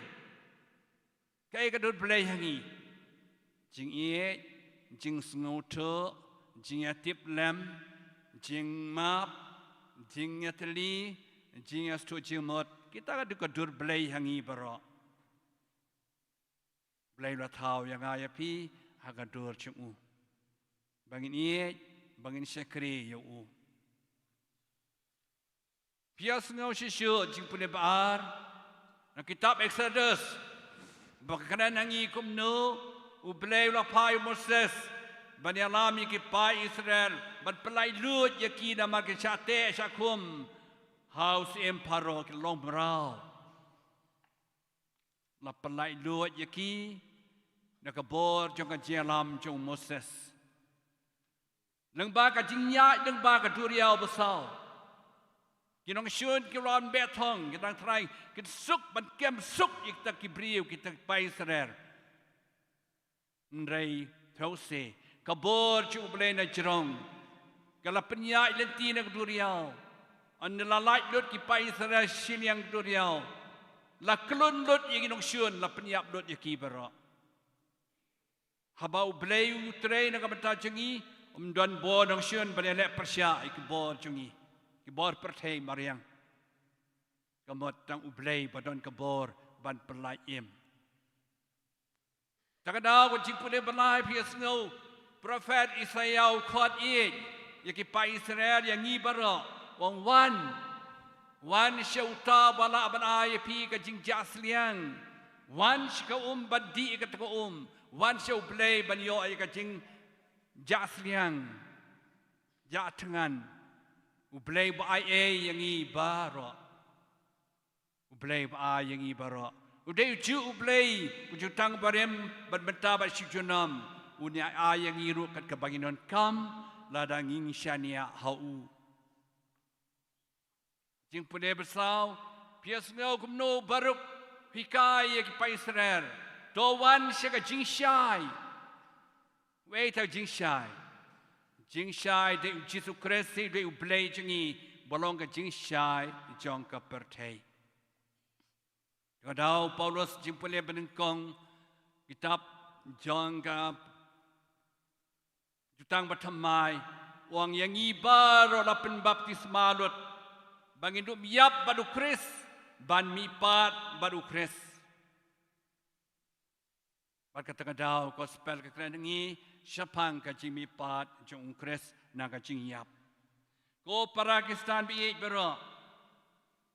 Kai kadur blay hangi. Jing ie, jing sengoto, jing atip lem, jing map, jing ateli, jing astu jing mot. Kita kan kadur belai hangi baro. Belai ratau yang ayah pi, hakadur cungu. Bangin ie, bangin syakri yau. Pia sengau sisyo, jing pune baar. Nak kitab Exodus, bakanan hangi kumno. Ublay lapai Moses banyalami ki pai Israel ban pelai lut yaki nama ke chate syakum house emparo ki long brau la pelai lut yaki nakabor jong jalam jong Moses leng ba ka jingya leng ba ka duriau besau kinong syun ki ron betong kitang try kit suk ban kem suk ikta ki briu kita pai Israel Nrai those kabor cu ublay na jerong kala penya ilenti na duriau an la light lut ki pai Israel siniang duriau la klun lut yang inong syun la penyap lut yaki baro haba ublay utre na kamata jengi don bo nong syun balele persya ikbor jengi ikbor perthei mariang kamot tang ublay badon kabor ban pelai im takadaw kun jingpune balai pias ngau prophet Isaiah khot i yaki pai Israel yang ngi baro wong wan syauta bala ban ay pi ka jing jasliang wan shka badi ka to wan syau play ban yo ay ka jing jasliang ja tengan ublay ba ay yang i baro ublay ba ay yang i baro udai ju ublay ujutang barem ban benta ba syujunam unya ay yang i ru kat kabanginon kam ladanging syania hau jing pune bersau pias ngau kumno baruk hikai ki pa Israel to wan shaka jing shai wait a jing shai de Jesus Christ de ublay jingi bolong ka jing shai jong ka perthei kadau Paulus jing pune benengkong kitab jong ka jutang batamai wang yang ibaro la penbaptisma lut bangin duk miap badu Kris ban mipat badu Kris bat kata kadau gospel ka kren ngi syapang ka jing mipat jong Kris na ka jing yap ko Pakistan bi bero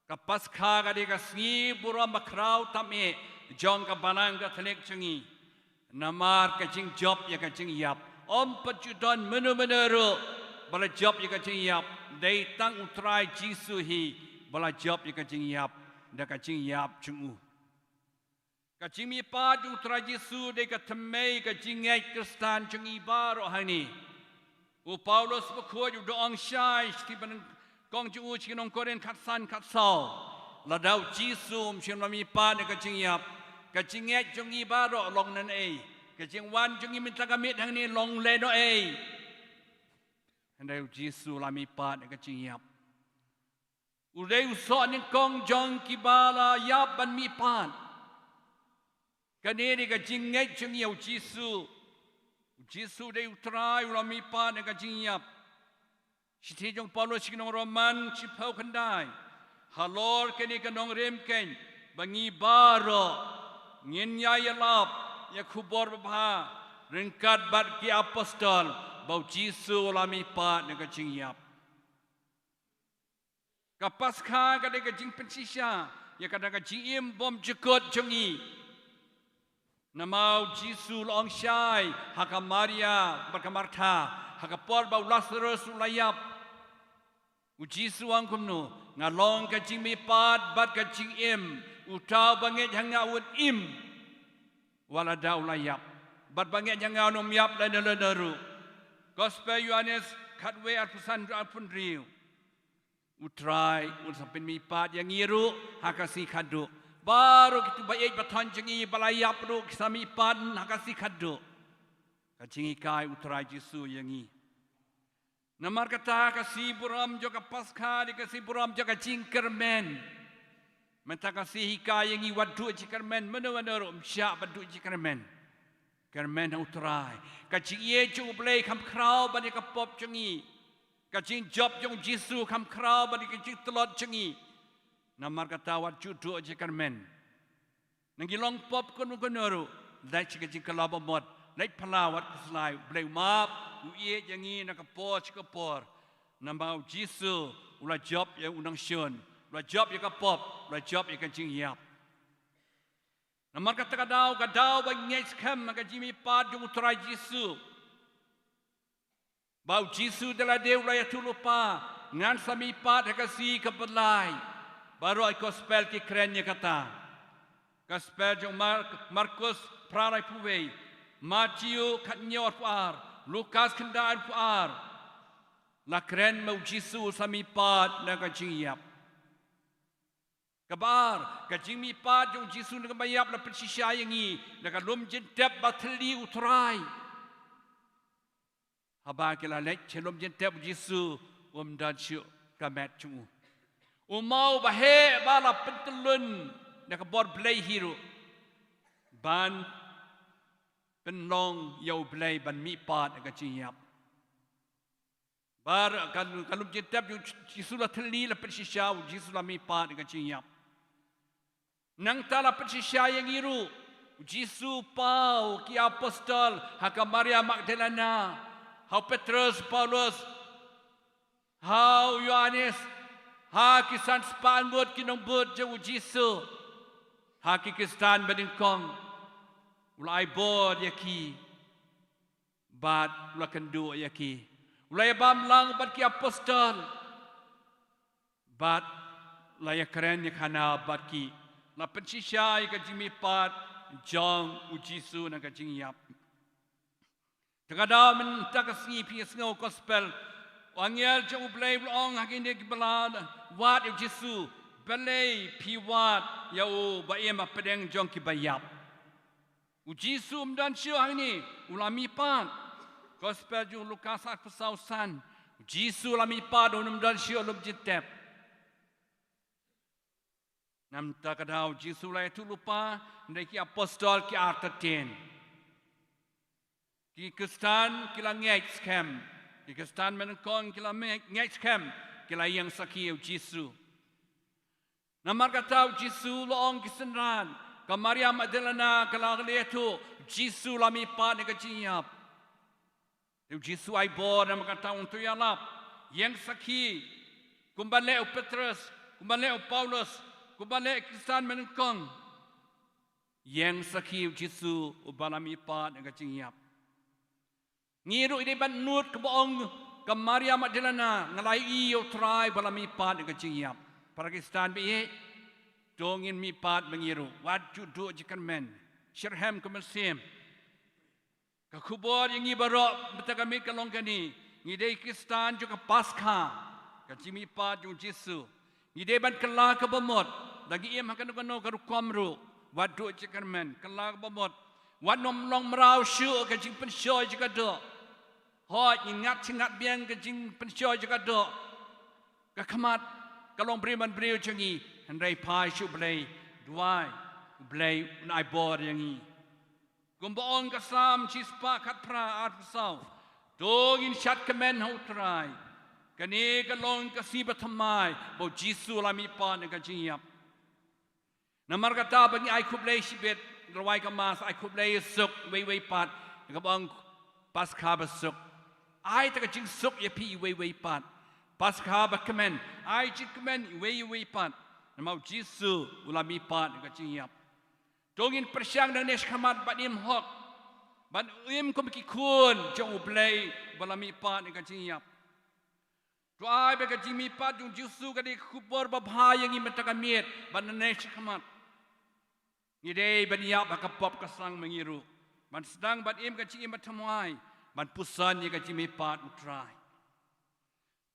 ka Paskha ka de ka sngi buro makrau tame jong ka banang ka thlek chingi namar ka jing job ya ka jing yap om pachudon menu bala job ya ka jing yap dai tang utrai jisu hi bala job ya ka jing yap da ka jing yap chungu ka jing mi pa du utrai jisu dai ka tmei ka jing ngai kristan chung i baro hani u Paulus ba kho ju dong shai sti ban kong ju u chinong koren khat san khat sau la dau jisu mchin ma mi pa da ka jing yap ka jing ngai chung i baro long nan ei ka jing wan chung i min ta ka mit hang ni long le no ei Andai Jisu lami pat ka chingyap. Udai usok ni kong jong kibala yap ban mi pat. Kanini ka jingai chingyau Jisu. Jisu dai utrai lami pat ka chingyap. Siti jong Paulo sikinong Roman sipau kandai. Halor kini kanong remken bangi baro ngin yayalap yakubor babha ringkat bat ki apostol bau Jisu lami pat na kaching yap. Ka Paskha ka de kaching pensisya ya ka kaching im bom jekot jongi. Namau Jisu long syai haka Maria berkamartha haka por bau Lazarus ulayap. U Jisu ang kumno ngalong kaching mi pat bat kaching im utau banget hanga un im wala da ulayap. Bat banget hanga nom yap dan lenaru. Gospel Yohanes katwe arpusan arpun riu. Utrai unsapin mi pat yang ngiru hakasi kadu. Baru kita bayai baton jengi balayap ru kisami pat hakasi kadu. Kacing kai utrai Jisu yang ngi. Namar kata kasi buram joka Paskha di kasi buram joka jingkermen. Menta kasi hikai yang ngi wadu jingkermen mana ru msyak wadu jingkermen. Kermen utrai. Kacing ye chung play kam krau bani ka pop chengi. Kacing job jong Jisu kam krau bani kacing telot chengi. Namar kata wat judu aja kermen. Nangi long pop kono konoru. Dai kacing kelaba mod. Dai pelawat keslai. Blay map. Uye jangi nak kapor cikapor. Nambau Jisu ula job yang unang syun. Ula job yang ka pop. Ula job yang kacing yap. Namar kata kadau bagi skam maka jimi pad jung utrai Jisu. Bau Jisu dalam dia ulaya tulupa ngan sami pad hakasi kepelai. Baru ai gospel ki kerennya kata. Gospel jung Markus prarai puwei. Matthew katnyo puar, Lukas kendaan puar. La keren mau Jisu sami pad na kajiyap. Kabar, kajing mi pat jong Jisu dengan bayap la pensisya yang ni, nak lum jedap bateli utrai. haba kila lek chelom jentep Yesu dan syuk kamet cungu. Mau bahe bala pentelun nak bor blay hiru ban penlong yau blay ban mi pat nak ciap. Bar kalau jentep Yesu la teli la persisau Yesu la mi pat nak ciap. Nang tala persisau yang hiru Yesu pau ki apostol haka Maria Magdalena hau Petrus Paulus hau Yohanes ha kisan spangot kinong bud jauh Yesu ha kikistan badingkong ulai bod yaki bad ula kendu yaki ulai bam lang bad ki apostol bad laya keren yakana bad ki la pensisya ka jimi pat jong ujisu na ka jingyap tagada men takasi pi sngo gospel Wangel jauh belai belong hakin dia kibelad wat Yesu belai piwat yau baiem pedeng jong kibayap. Yesu dan syuh ini ulami pan gospel ju Lukas pasausan Yesu ulami pan dan syuh lub jitep. Nam takadau Yesu lai tu lupa ndaki apostol ki artaten. Ki Kristen kila ngek scam. Jika stan menengkong kila ngek scam kila yang sakiu Yesu. Namar kata Yesu loong kisenran ka Maria Magdalena kala letu Yesu lami pat ne kajiap. Yesu ai bor nam kata untuk yalap yang saki kumbale Petrus kumbale Paulus kumbale Kristen menengkong yang saki Yesu ubalami pat ne kajiap. Ngiru ini ban nut ke boong ke Maria Magdalena ngalai iyo try balami pat ke jingyap. Pakistan bi dongin mi pat mengiru. Wat judu jikan men. Shirham ke Muslim. Ke kubur yang ibarok betul kami kalong kani. Ngidai Kristan juga Paskha. Ke jimi pat jung Yesu. Ngidai ban kelah ke bomot. Lagi ia makan kano ke rukamru. Wat du jikan men. Kelah ke bomot. Wat nom long merau syuk ke jing pensyoy juga dok. Hoi ingat biang ke jing pensyoy juga dok. Ke kemat kalong beriman beriu cengi. Hendai pai syuk belai. Duai. Belai unai bor yangi. Gumbaong kasam cispa kat pra art pesau. Dongin syat kemen hau terai. Kani kalong kasibat hamai. Bau Yesu lami pa ne kajiyap. Namar kata bagi ai kublai sibet. Rawai kemas ai kublai suk wei pat. Gumbaong Paskha besuk. Ai tak jing suk ya pi wei pat. Paskha kemen. Ai jing kemen wei pat. Namau Yesu ulami pat ne kajiyap. Dongin persyang dan nes kamat bat im hok. Bat im kom ki kun jong ublay balami pat ni kajiyap. Tu ai be kajimi pat jong Yesu kadi kubur babha yang im takamiet bat nes kamat. Ngidei baniap bakapop kasang mengiru. Ban sedang bat im kaji im batamai. Ban pusan ni kajimi pat utrai.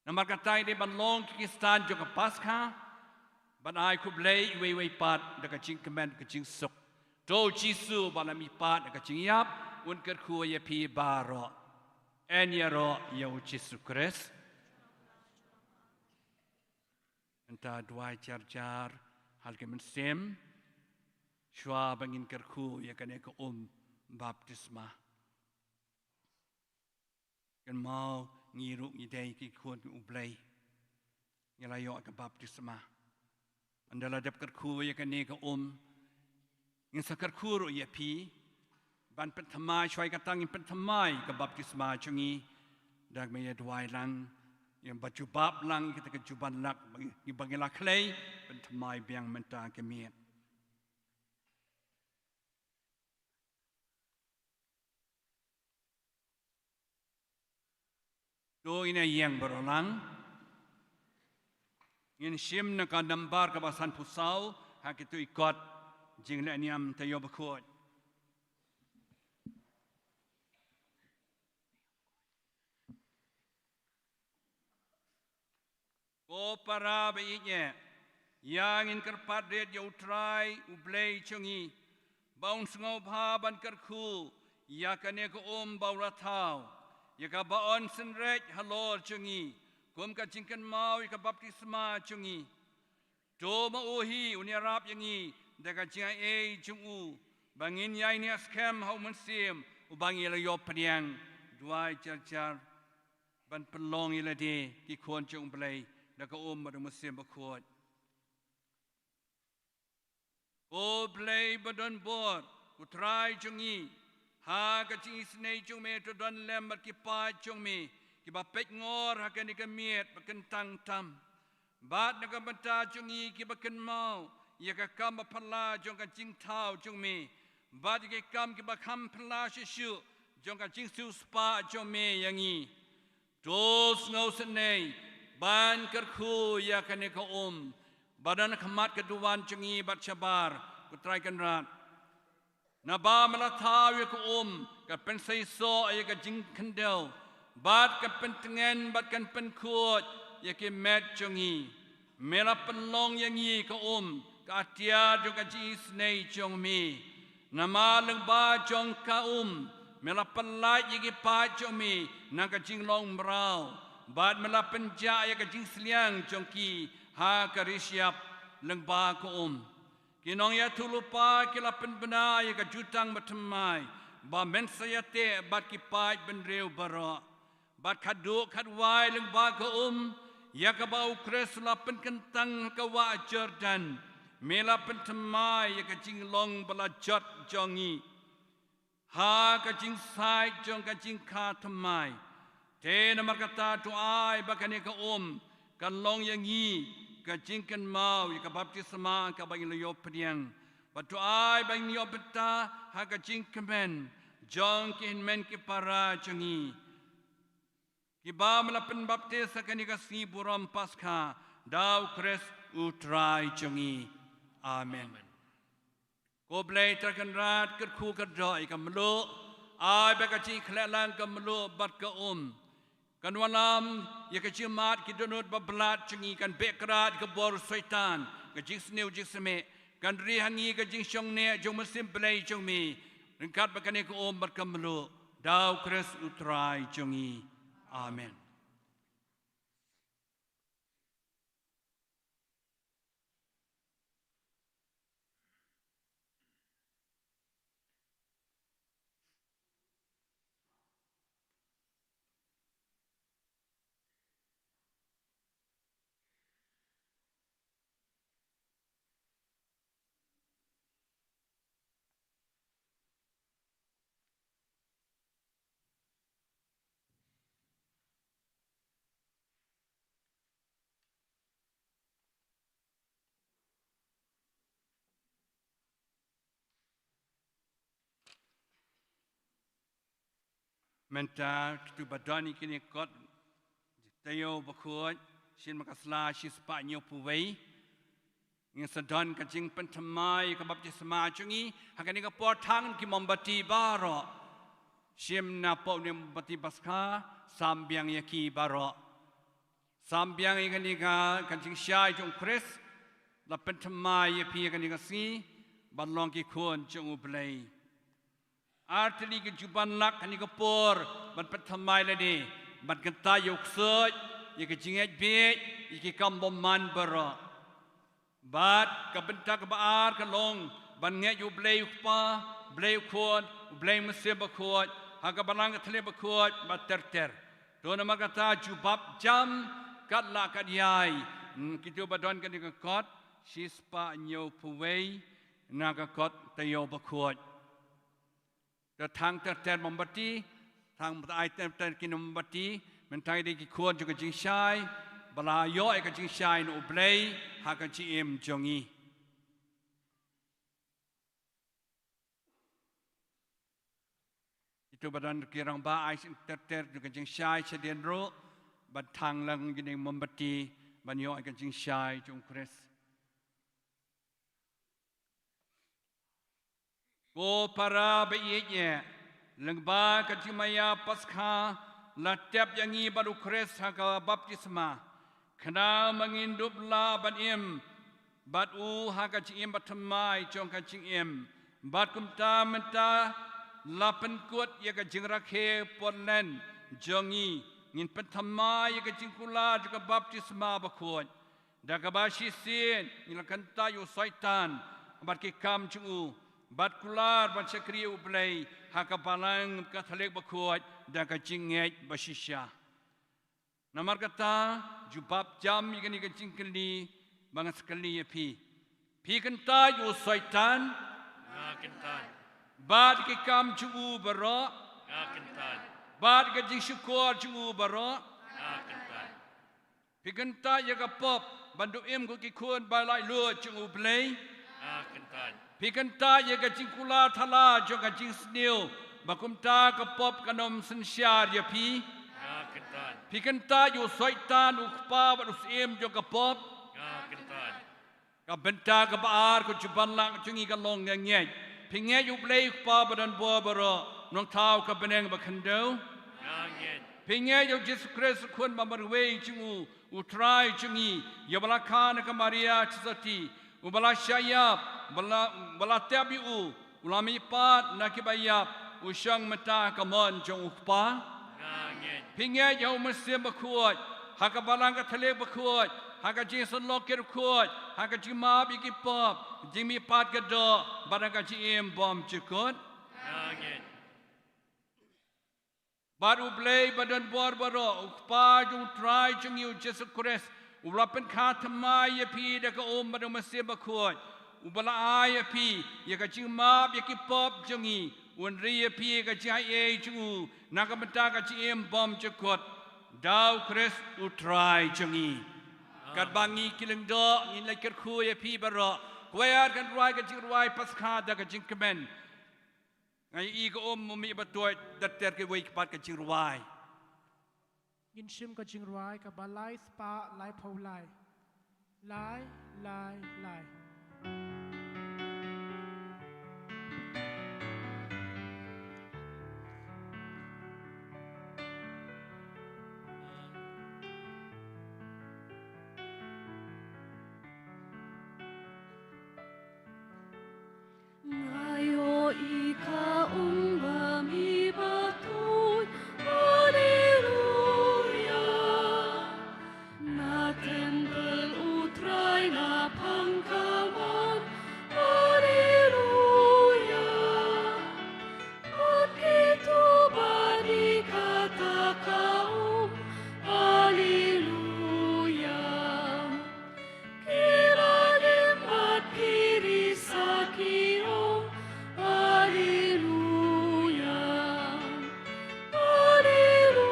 Namar katai de ban long kikistan jong Paskha. Ban ai kublay wei pat da kajing kemen kajing sok. Do Yesu balami pat ka cingyap un ker khu ye pi baro en yaro ya Yesu Kristus enta duai jar hal ke mensem shwa bangin ker khu ya kane ko baptisma kan mau ngiru ngidai ki khon ublai ngala yo ka baptisma andala dap ker khu ya kane ko Yang sakar kuru ya pi, ban pentamai cuai katang yang pentamai ke baptisma cungi, dak maya duai lang, yang baju bab lang kita ke juban lak bagi lak klay, pentamai biang mentah kemiat. Do ini yang berulang, yang sim nak nambar ke basan pusau, hak itu ikut. Jing le niam tayo bakot. Ko para baiknya yang in kerpat red ya utrai ublay cungi baun sengau bha ban kerku ya kane ko bauratau ya ka baon senrek halor chungi kum ka jingkan mau ya ka baptisma chungi do ma uhi uniarap yangi da ka jinga e chungu bangin yai ni askem hau mensim ubangi la yo padiang duai char ban pelong ila de ki khon chung blai da ka ma da musim ba khot o blai badon bor utrai chungi ha ka chi snei chung me to don lem ki pa chung me ki ba pek ngor ha ka ni ka miet ba kan tang tam bat na ka bata chungi ki ba kan mau ya ka kam ba phala chung ka jing thau chung me bat ki kam ki ba kham phala shu chung ka jing su spa chung me yangi dos ngau snei ban kar khu ya ka ni ka badan khamat ka duwan chungi bat chabar utrai kan rat na ba mala thaw ya ko ka pen sai so ya ka jing khandel bat ka pen tengen bat kan pen khut ya ki met chungi mela pen long yangi ka ka tia jo ka ji snei chong mi na ma leng ba chong ka mela pen lai ya ki pa chong mi na ka jing long brau bat mela pen ja ya ka jing sliang chong ki ha ka risyap leng ba ko kinong ya tulupa kila penbena ya ka jutang batamai ba men sayate bat ki pai ben reu bara bat khadu khadwai leng ba ko ya ka ba ukres la pen kentang ka wa Jordan mela pen tamai ya ka jing long bala jot jongi ha ka jing sai jong ka jing kha tamai te na markata tu ai ba ka ne ka kan long yangi ka jingkan mau ka baptisma ka bang lo pediang batu ai bang yo beta ha ka jingkamen jong kin men ki para changi ki ba mala pen baptis ka ni ka si buram paskha dau kres utrai changi amen ko blai tar kan rat ker khu ka doi ka mlo ai ba ka chi khlelang ka mlo bat ka kan walam ya ka cimat ki donut bablat chengi kan bekrat ke bor syaitan ka jing sneu jing sme kan ri hangi ka jing shong ne jong mesim play jong mi ringkat bakane ko bat kamlo dau kres utrai jongi amen menta tu badani kini kot tayo bakut sin makasla si spanyo puwei ng sadon ka jing pentamai ka baptisma chungi hakani ka portang ki mombati baro sim na po ni mombati paskha sambyang yaki baro sambyang ikani ka jing syai jong kris la pentamai yapi ikani ka si balong ki khon jong ublei artili ke juban lak hani ke por ban pethamai ladi ban kenta yok soj ye ke jinget be ye ke kambom man bara bat ka benta ka baar ka long ban nge yu blei pa blei khot blei mse ba khot ha ka balang ka thle ba khot ba ter to na magata jubab jam kat la kat yai kitu badon kan ka kot sispa nyo puwei na ka kot tayo ba khotแต่ทางแต่มบัติทางไอแต่กินมบัติมันทางได้กี่คนจะกันจิงชายบลาย่อยกันจิงชายนุบเลยหากันจิเอ็มจงีitu badan kirang ba ai ter ju kan jing shai chedien ro ban thang lang yin mombati ban yo kan jing shai jong kres ko para be ye leng ba kan jing maya paskha la tep yangi baru kres ha ka baptisma khna mangin dup la ban em bat u ha ka jing em batmai jong kan jing em bat kum ta menta lapan kuat ya ka jing rakhe pon len jongi ngin pentamai ke jingkula juga baptisma bakut daga bashi sin ngila kanta yu syaitan bat ke kam chungu bat kular bat sakri ublai hakapalang kathalek bakut daga jingej bashisha namar kata jubab jam ikani ke jingkeli bangat sekali ya pi kanta yu syaitan Kentan, bat ke kam chungu baro kentan, bat ke jing syukur chungu baro kentan, Piganta ya kapop bandu im ko ki khun balai lu chung ublei kentan, Piganta ya ka jingkula thala jo ka jing snil bakumta kapop kanom sensyar ya pi kentan, Piganta yu syaitan ukpa badus im jo kapop kentan, ka benta ka baar ko juban lang chungi ka long ngeng Pingye yu blei ukpa badan bo baro nong tau ka beneng bakando ngangin, Pingye yu Jesus Christ kun mamarwei chungu utrai chungi yabala khana ka Maria chisati ubala syayap bala tabiu ulami pat nakibayap usang mata ka mon jong ukpa ngangin, Pingye yu mesim bakut hakabalang ka thale bakut haka jinsan lokir bakut haka jima bikipop jimi pat ka do barang ka jim bom chukut ngangin, Baru blay badan bor baro ukpa jung try jung yu Jesus Christ ulapen khatamai ya pi da ka om badang masih bakut ubala ay ya pi ya ka jing map ya ki pop jungi unri ya pi ka jai e jungu nakamata ka jim bom chukut dau Christ utrai jungi kat bangi kileng do ngin lekir khu ya pi baro kwayar kan ruai ka jing ruai paskha da ka jing kemen Ngai i ko mumi batuai datter ke wei pat ka chirwai Yin shim ka jing ruai ka balai spa lai pau lai. Lai, lai, lai. Ngayo ika umbami batuy, Alleluia. Na temple utray na pangkaman, Alleluia. At kito bani katakaum, Alleluia. Kiralim at kirisakiom, Alleluia. Alleluia.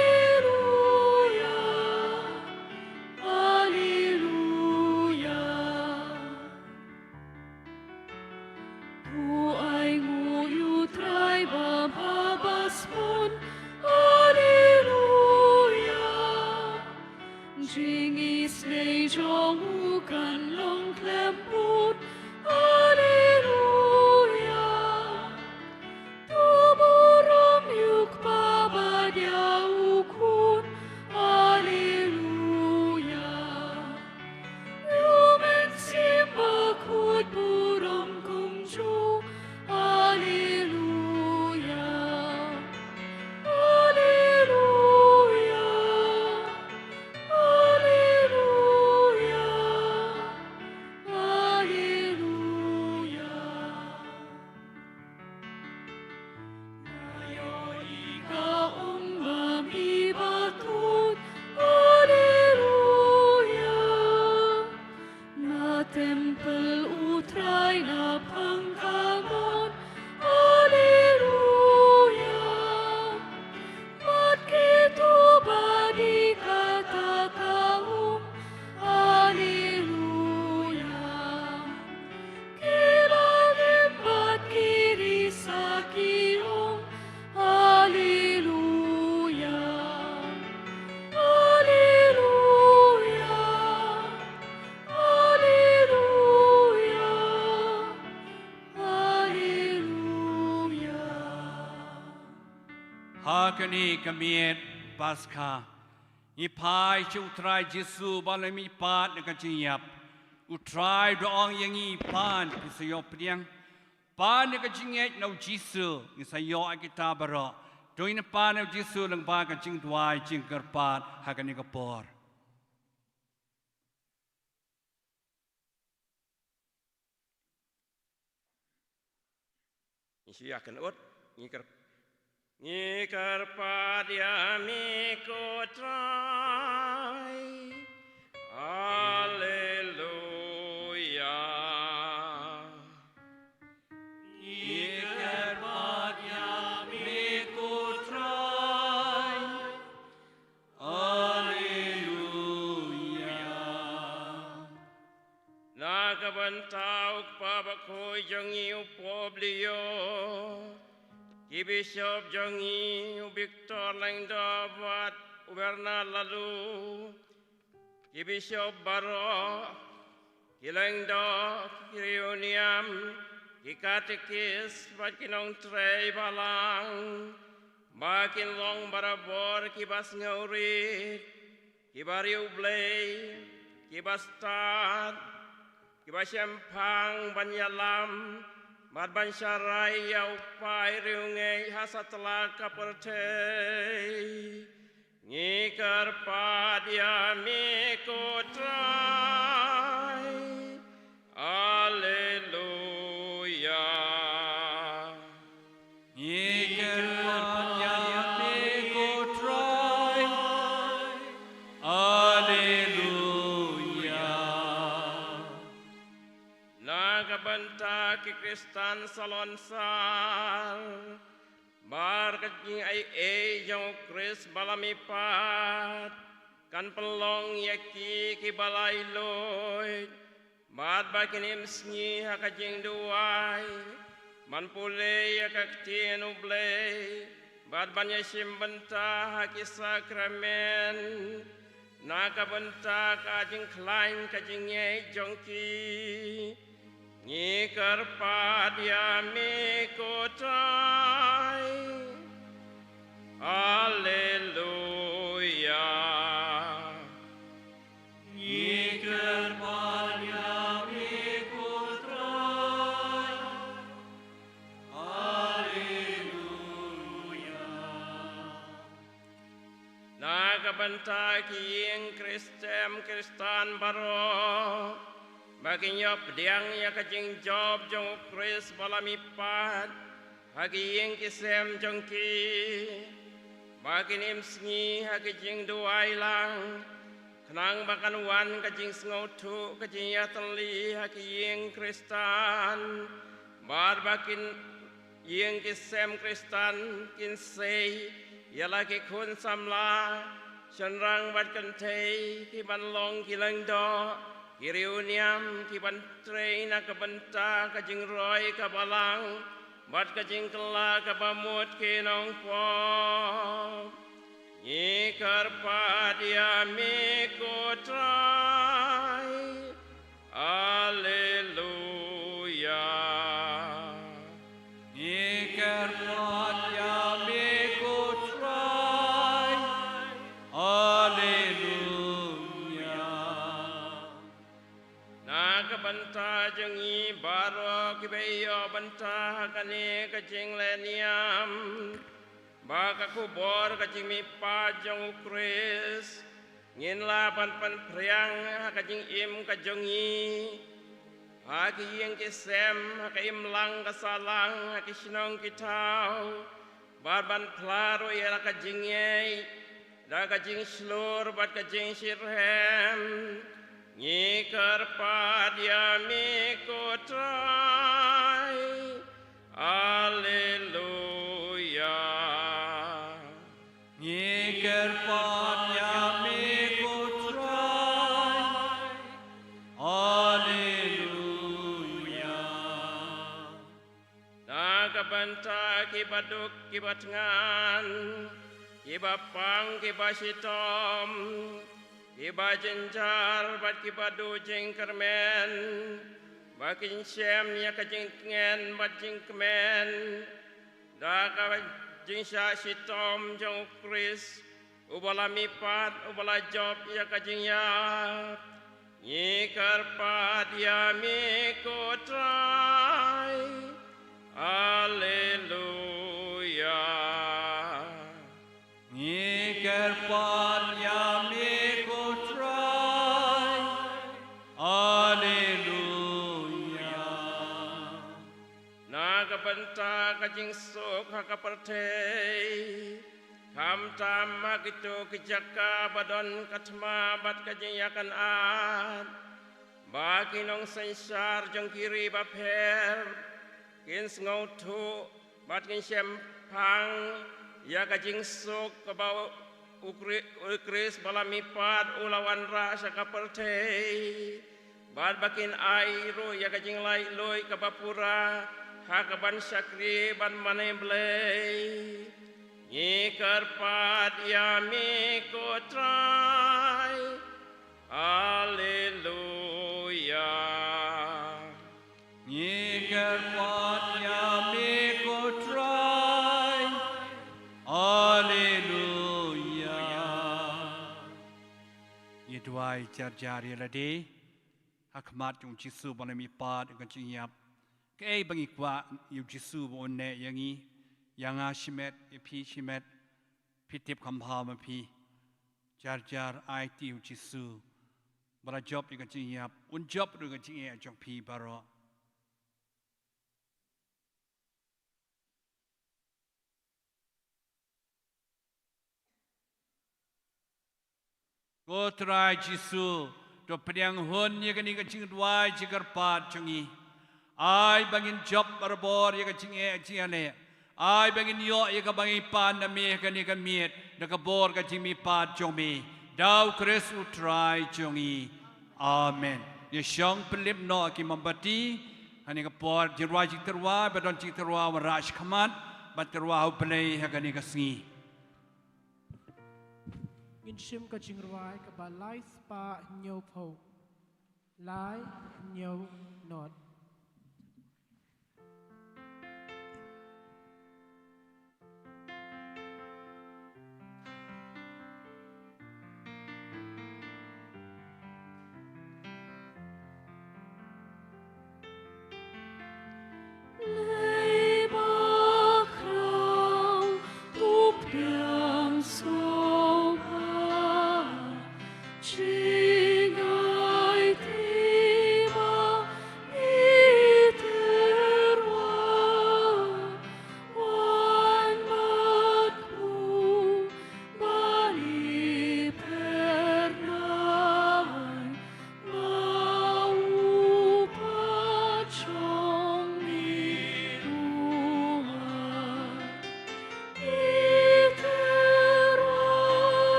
Alleluia. Alleluia. Tu ay nguyutray bababaspon, Alleluia. Jingis nei jong ukan long klemput, Alleluia. Tuburom yuk babadya ukun, Alleluia. Lumen simbakut burom kumju, Alleluia. Alleluia. Alleluia. Alleluia. Ngayo ika umbami batut, Alleluia. Na temple utray na pangkamon, Alleluia. Mat kito bani katakaum, Alleluia. Kiralim bat kirisakiom, Alleluia. Alleluia. Alleluia. Alleluia. Hakani kamiet Paskha Ipai chu utrai Jesu balami pat na kachiyap utrai doong yangi pan pisayo priang pa ni ka jingek nau jisu ni sayo kita baro doi na pa nau jisu lang pa ka jing duai jing kerpat hakani ka por Isi akan ut ngikar padia miko trai. Haleluya. Ngikar padia miko trai. Haleluya. Nakabantau pabakoy jangi upoblio. Bishop jangi Victor Langdabat Uberna lalu. Bishop Baro Kilangdo Kiriuniam Kikatikis Bakinong Trey Balang Bakin Long Barabor Kibas Ngaurit Kibariu Blay Kibastad Kibasyempang Banyalam Madban syarai yau pai riungai hasatlah kapertei ngikar padia mikotrai. Haleluya. Ngikar padia mikotrai. Haleluya. Nagabanta ki Kristan salonsal bar kajing ai jong Kris balamipat kan pelong yaki ki balai loy mat bakinim sngi hakajing duai man pule yakak tien ublay bad banya simbenta haki sakramen nakabenta kajing klain kajing ye jongki ngikar padia mikotrai. Haleluya. Ngikar padia mikotrai. Haleluya. Nakabanta kiyeng Kristan baro Baking yop diang ya kajing job jong Kris balamipat hagi yeng kisem jongki bakin imsngi hagi jing duai lang kenang bakan wan kajing sngotu kajing ya teli hagi yeng Kristan bar bakin yeng kisem Kristan kinsei ya lagi kun samla senrang bat kentei kiban long kilang do Kiriuniam kibantrei na kabenta kajing roy kabalang bat kajing kela kabamut kinong po ngikar padia mikotrai. Haleluya. Ngikar padia mikotrai. Haleluya. Nakabanta jangi baro kibeyo banta kani kajing leniam baka kubor kajing mipa jong Kris ngin lapan pan priang kajing im kajongi haki yang kisem haki im lang kasalang haki sinong kitau barban plaro ya kajing ye da kajing slur bat kajing sirhem ngikar padia mikotrai. Haleluya. Ngikar padia mikotrai. Haleluya. Nakabanta kibaduk kibatngan kibapang kibasitom Kiba jenjar bat kiba do jeng kermen bakin syam ya kajing ngen bat jeng kemen da ka jeng sya sitom jong Kris ubala mipat ubala job ya kajing ya ngikar padia mikotrai. kerpan yami kutrai. Haleluya. Nagabanta kajing sok hakapertei. Kam tam magitu kijaka badon katma bat kajing yakan an. Baki nong sensar jong kiri bapher. Kin ngau tu bat kin syem pang. Ya kajing sok kabau ukris balamipat ulawan ra sakapertei. Bad bakin airu ya kajing lai loi kabapura hakaban syakri ban manemblei. Nyikar pad yami kotrai. Haleluya. Nyikar pad yami kotrai. Haleluya. Yedwai jar-jar yalade. Hakmat yung Jisu balami pad ang kanyap. Kaya bangi kwa yung Jisu bonne yangi. Yanga shimet, ipi shimet, pitip kampha mapi, jar IT yung Jisu, bara job yung kanyap, job yung kanyap jong pi baro. Go try Jisu, to pediang hun yung kanyang duai jigar pad jongi, ay bangin job barbor yung kanyang Ay bangin yo ya ka bangin pan na mi ka ni ka miet na ka bor ka jimi pat jomi daw Chris utrai jongi amen ya syang pelip no ki mambati hani ka por jirwa jik terwa badon jik terwa warash khamat bat terwa hu play ha ka ni ka singi Gin shim ka jingruai ka ba lai spa nyo po lai nyo not Ching ai ti ma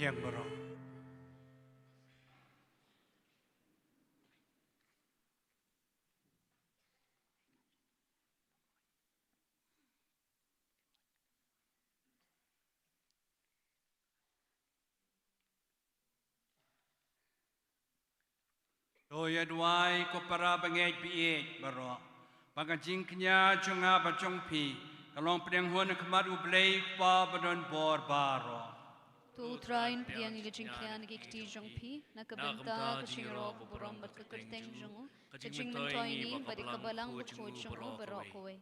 yang berok. Doya duai ko para bangai piet berok. Baga jingknya junga bacong pi. Kalong pedang huan kemat ublei pa badon bor baro. Tu train priang iga jingkian iga kti jong pi. Na kabenta kachingero buram bat kakurteng jongo. Kaching mentoy ni badi kabalang bukho jongo berok kowe.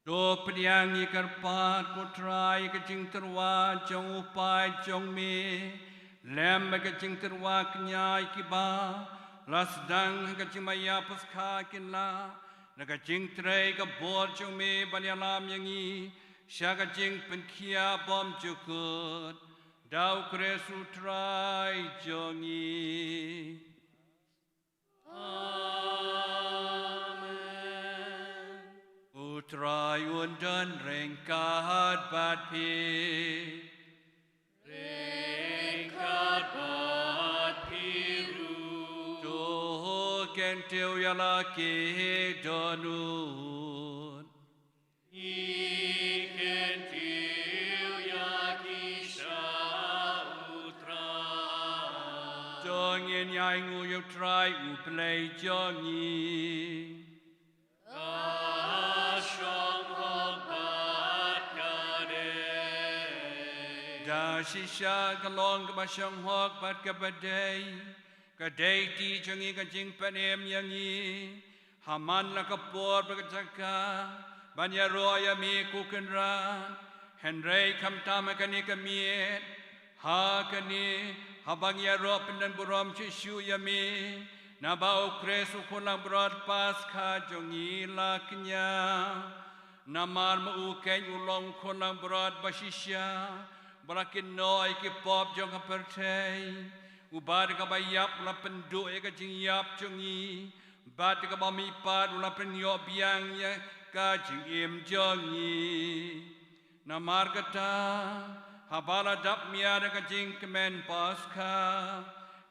Do pedang ikar pat ko trai kajing terwa jong upai jong me. Lem kajing terwa knya ikiba. Lasdang kajing maya paskha kinla. Nakajing tray ka bor jong me banyalam yangi. Siya kajing penkia bom jukut. Dau kresu tray jongi. Amen. Utray undan rengkat bat pi. Rengkat bat piru. Doh kentiu yalaki donun. Ikentiu yaki syautra. Jongin yai nguyuk try uplay jongi. Ashong hokbat kadeh. Da shisha kalong kabasyong hokbat kabadey. Kadey ti jongi kajing panem yangi. Haman la kapor berkacaka. Banya roya mi kukenra. Henry kamtama kani kamiet. Ha kani. Habang ya ro pendan buram cishu yami. Nabau kresu kulang berat paskha jongi laknya. Namar mauken ulong kulang berat basisya. Berakin noi ki pop jong kapertei. Ubad ka bayap la penduk ya kajing yap jongi. Bad ka bamipad la penyok biang ya kajing im jongi. Namar kata habala dap miada kajing kemen paskha.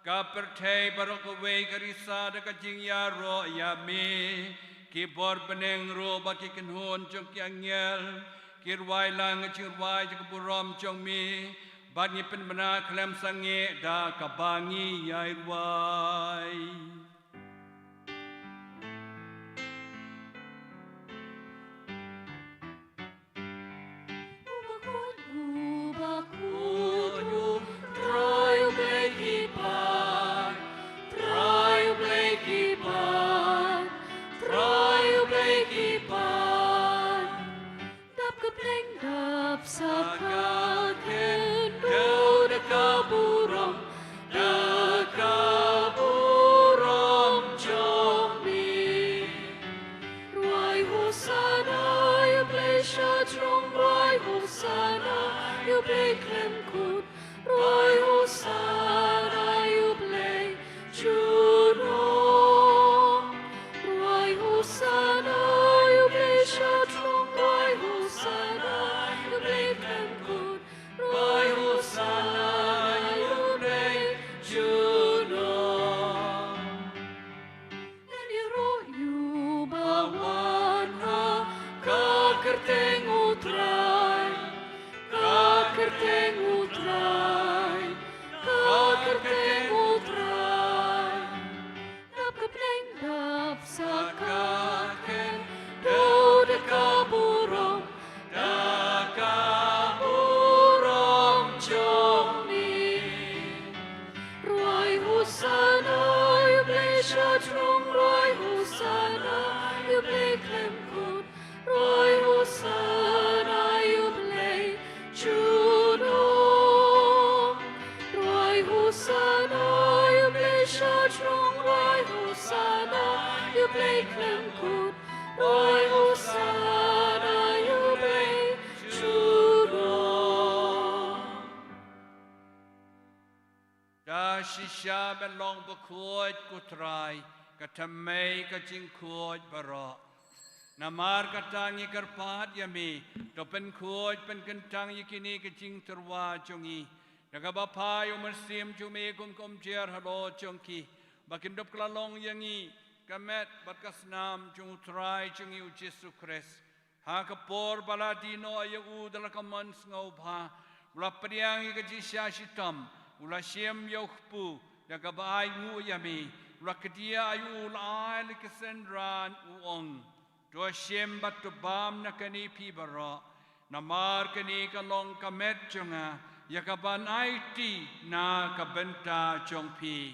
Kapertei barokawe karisa da kajing ya ro ya me. Kibor beneng ro baki kenhon jong kiangel. Kirwai lang cirwai jong buram jong me. Bani penbena klem sange da kabangi yai wai. Shisha belong bakut kutrai katamay kajing kuot barok. Namar katangi karpat yami dopen kuot pen kentang yikini kajing terwa jongi. Nagabapai umersim cumi kum cer halo congki. Bakin dop kelalong yangi kamet berkasnam cung utrai cungi Yesus Kristus. Ha kapor baladino ayu dalam kaman ngau bha. Ula priang ke jisya sitam. Ula siem yauhpu. Nagabai ngu yami. Ula kedia ayu ula ail kesendran uong. Tua siem batu bam nakani pi bara. Namar kani kalong kamet cunga. Yakaban aiti na kabenta cong pi.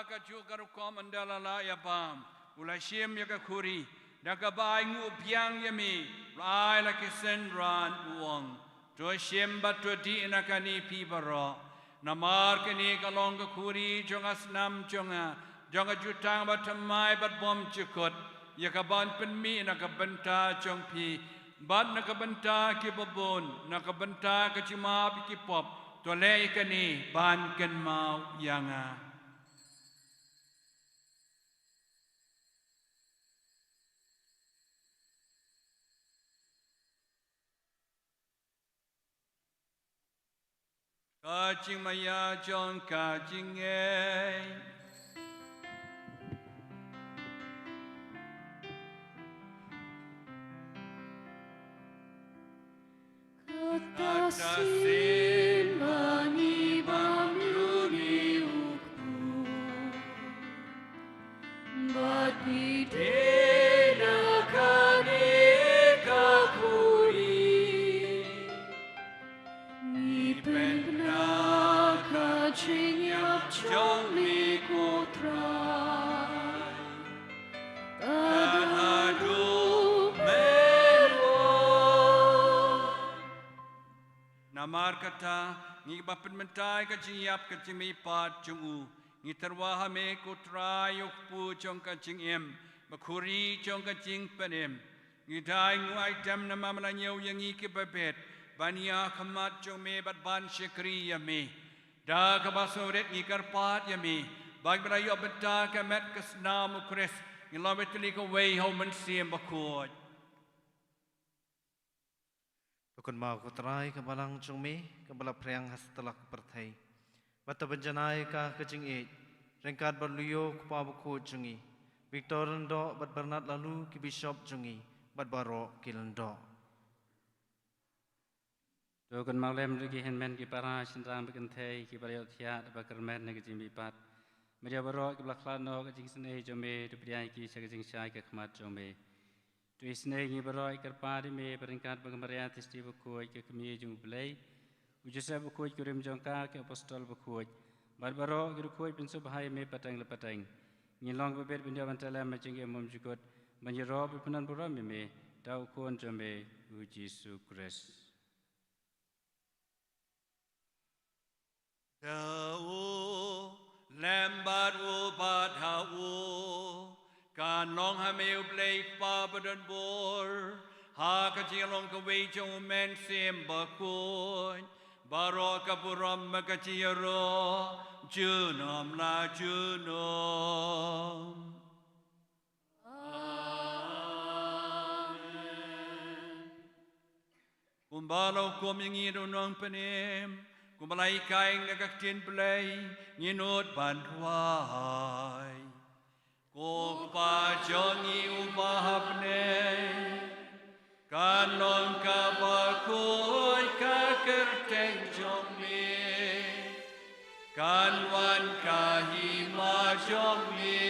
Kaju karukom andalala ya bam. Ulai siem ya kakuri. Nakabai ngu biang yami. Rai la kisendran uong. Tua siem batu di nakani pi bara. Namar kini kalong kakuri jonga senam jonga. Jonga jutang batamai bat bom cukut. Ya kaban penmi nakabenta jong pi. Bat nakabenta ki babon. Nakabenta kacima pi pop. Tolei kani ban ken mau yanga. Kacing maya jong kacing ei. Katasin bani bamluni ukku. Bat bidena kani kakuri. Jong mi kotrai Kahadu mewo. Namar kata ngi bapen mentai kacing yap kacing mi pat jungu ngi terwaha me kotrai yukpu jong kacing em bakuri jong kacing penem ngi dai ngu item nama melanyau yang ngi kebebet bania khamat jong me bat ban syekri yami. Da kabasoret ni karpat yami. Bagi berayu benta kemet kesnam ukres. Ngilametli ko way hau mensim bakut. Bakun mau kutrai kebalang cungmi kebala priang has telak perthai. Bata benjanai ka kecing e. Rengkat berluyo kupa buku cungi. Victor Rendo bat bernat lalu ki bishop cungi. Bat baro kilendo. Dokan maulem lagi henmen ki para sindang bekentai ki para yotia dapat kermen negi jimbi pat. Media barok ki belakhlano ke jing senei jome tu priai ki sega jing syai ke khmat jome. Tu isnei ngi barok kerpadi me peringkat pengemarian tisti bukoi ke kemi jung belai. Ujuse bukoi kurim jongka ke apostol bukoi. Bar barok ki bukoi pinsu bahai me patang lepatang. Ngilong bebet bindia bantalam macing ke mom jukot. Banjiro penan buram me tau kon jome uji sukres. Dao lambat wo bad hao kan long ha meu play pa badan bor ha ka long ka wei jong men sim ba kun baro ka buram ma ka ro junom la junom. Kumbalo kum yang ido nong penem. Kumalai kain ngakaktin pelai nginut bantuai. Kupa jongi ubahapne kanon kabakoi kakerteng jongme kanwan kahima jongme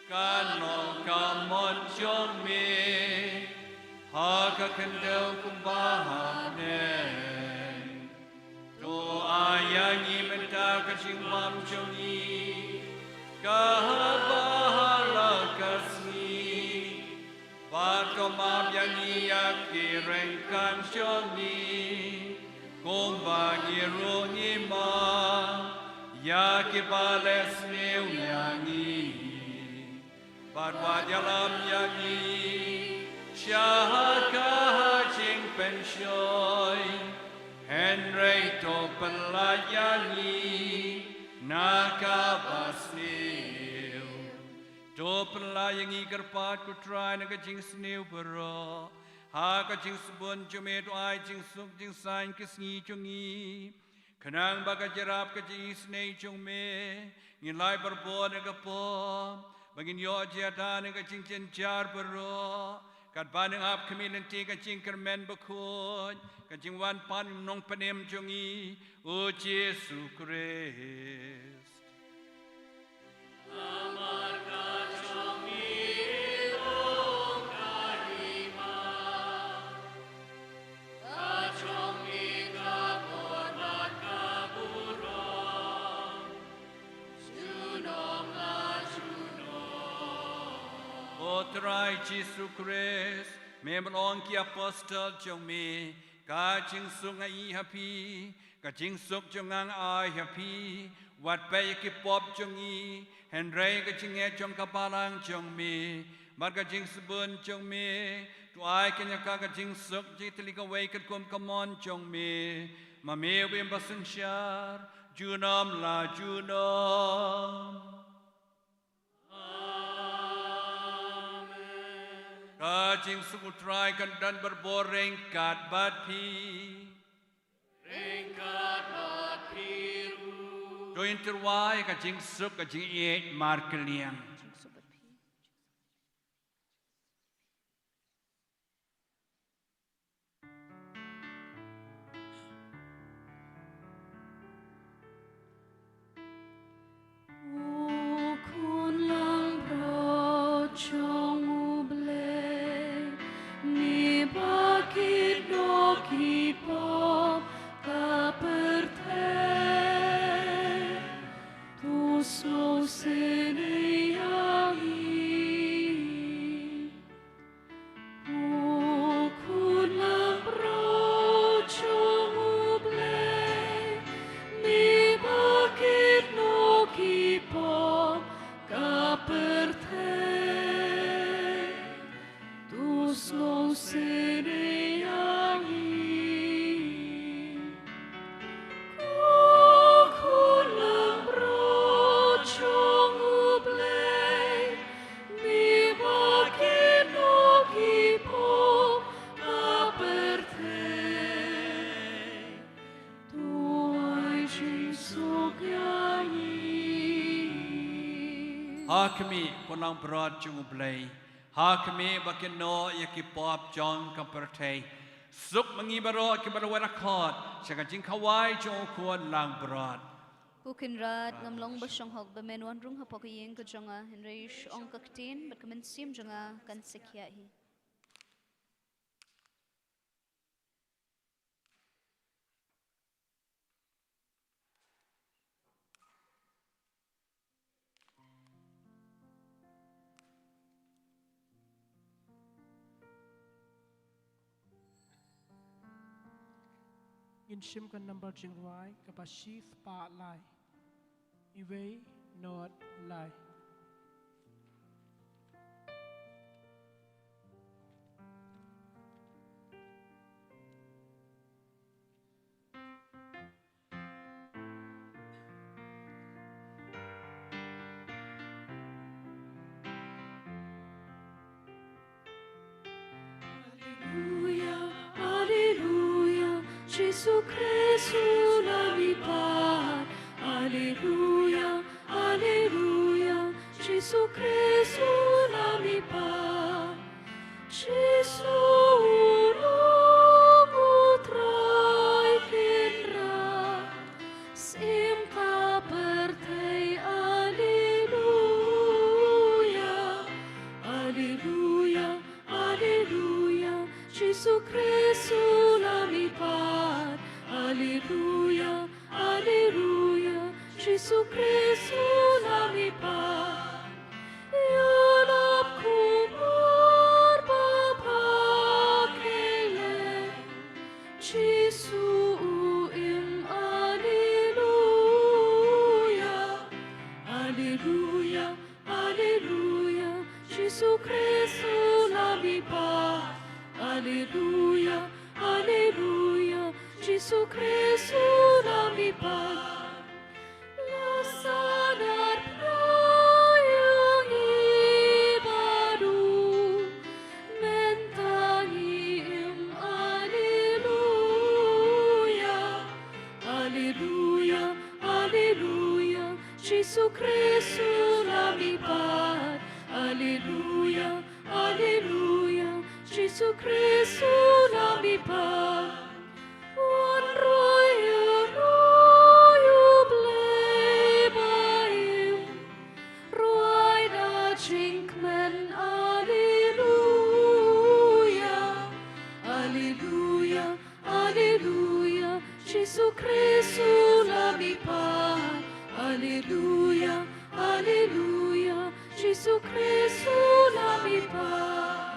kanon kamon jongme hakakendau kumbahapne. Ayangi menta kacing mam jongi kahabahala kasni pakomam yangi yaki rengkan jongi kumbagi rungi ma yaki bales new yangi barwajalam yangi syahaka hajing pensyoy Henry to pelayani nakabasniu. To pelayangi kerpat kutrai nakajing sniu bero. Ha kajing sebun jumet ai jing suk jing sain kesngi chungi. Kenang baga jerap kajing snei chung me. Ngilai berbon negapom. Bagin yo jiatan kajing cencar bero. Kat banding ap community kajing kermen bekut. Kajing wan pan nong panem chungi. O Jesu Christ. Amar kachongi long karima, kachongi kakorban kaburong, junong la junong. O try Jesu Christ, memang ki apostle chong me, kajing sungai happy, kajing suk jongang ai happy, wat bay ki pop chongi, Henry kajing e chong kapalang chong me, mar kajing sebun chong me, tu ai kenya kajing suk jitli ka way kat kum kamon chong me, ma me bim basun syar, junam la junam. Kajing sukutrai kan dan berboreng kat batpi. Ringkat bat piru, Join terwai kajing suk kajing iet markeliang. kun lang bro chong uble, ni bakit no kipo kaperte, tu so seneyangi. Kun lang bro chong uble, ni bakit no kipo kaperte, tu so seneyangi. Kun lang bro chong uble, ni bakit no kipo kaperte, tu ai Jesus yangi. Hakmi konang berat chung blay. Hakmi bakin no yakipop jong kaperte. Suk mengibaro kibaro warakot. Sakajing kawai chung kuan lang berat. Kukin rad ngamlong basyong hog bamenwan rung hapokiyeng kajonga Henry ong kaktin bat kemensim jonga kan sekyahi. In shim kan number jing ruai kabashi spa lai. Iway not lai. Alleluia, alleluia, Gesù Cristo la mi par. Alleluia, alleluia, Gesù Cristo la mi par. Gesù lo potrai kendra, sim per te. Alleluia, alleluia, alleluia, Gesù Cristo la mi par. Alleluia, alleluia, Gesù Cristo la mi par. Ialap kumar bapa kele, Gesù im alleluia, alleluia, alleluia, Gesù Cristo la mi par. Alleluia, alleluia, Jesu Kristus kami pat lasanar prayung ibadu mentangi Alleluia Alleluia Alleluia Jesu Kristus kami pat Alleluia Alleluia Jesu Kristus kami pat One royo royo play by him Roy da jinkman Alleluia Alleluia Alleluia Jesu Christus kami pat Alleluia Alleluia Jesu Christus kami pat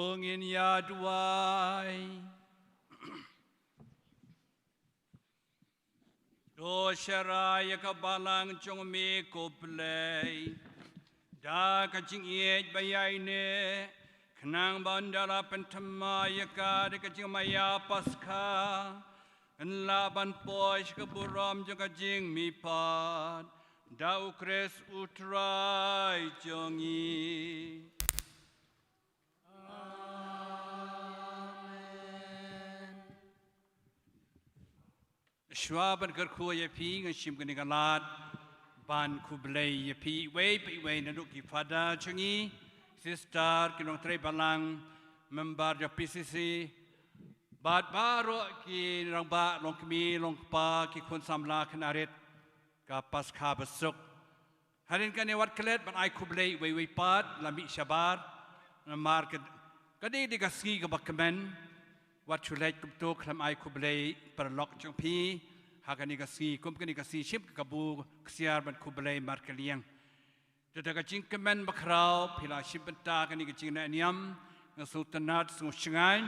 Tungin ya duai. Do syarai ka balang jong me ko play. Da ka jing ye bayai ne. Kenang bandara pentama ya ka de ka jing maya paskha. En laban pois ke buram jong ka jing mi pat. Da ukres utrai jongi. Schwaben kerku ye pi ngashim kini galat ban kublai ye pi wei nanuk ki fada chungi sister kinong tre balang member ya PCC bat baro ki rong ba long kmi long pa ki kun samla kanarit ka paskha besuk harin kani wat kelet ban ai kublai wei pat lami syabar mar kadi digaski ka bakmen wat chulek kumto klam ai kublai perlok jong pi hakani kasi kum kani kasi ship kabu ksiar ban kublai mar kaliang jada jing kemen bakrau pila ship benta kani jing na niam ngasultanat sungchangai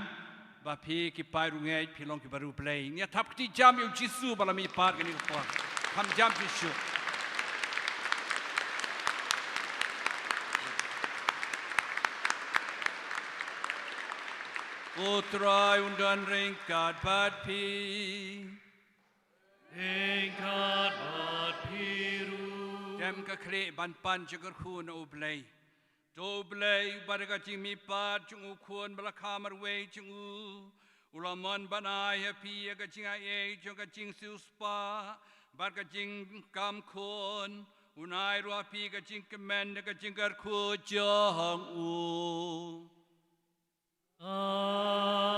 ba pi ki pai rungai pilong ki baru play nia tap ti jam yu jisu balami par kani ko kam jam jisu Utrai undan ringkat bat pi ringkat bat piru dem ka kle ban pan jagar khun oblay doblay barga jimi pat chung khun bala khamar we chung ulaman banai pi ga jinga e chung ga jing su spa barga jing kam khun unai ro pi ga jing kemen ga jingar khu jong u Amen.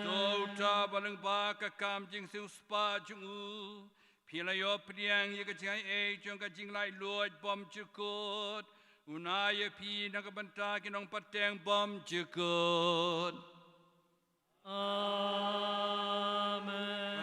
Dota balang ba ka kam jing siu spa jung u. Pilayo priang ye ka jing e jong ka jing lai luoj bom chukut. Unaya pi na ka banta kinong pateng bom chukut. Amen.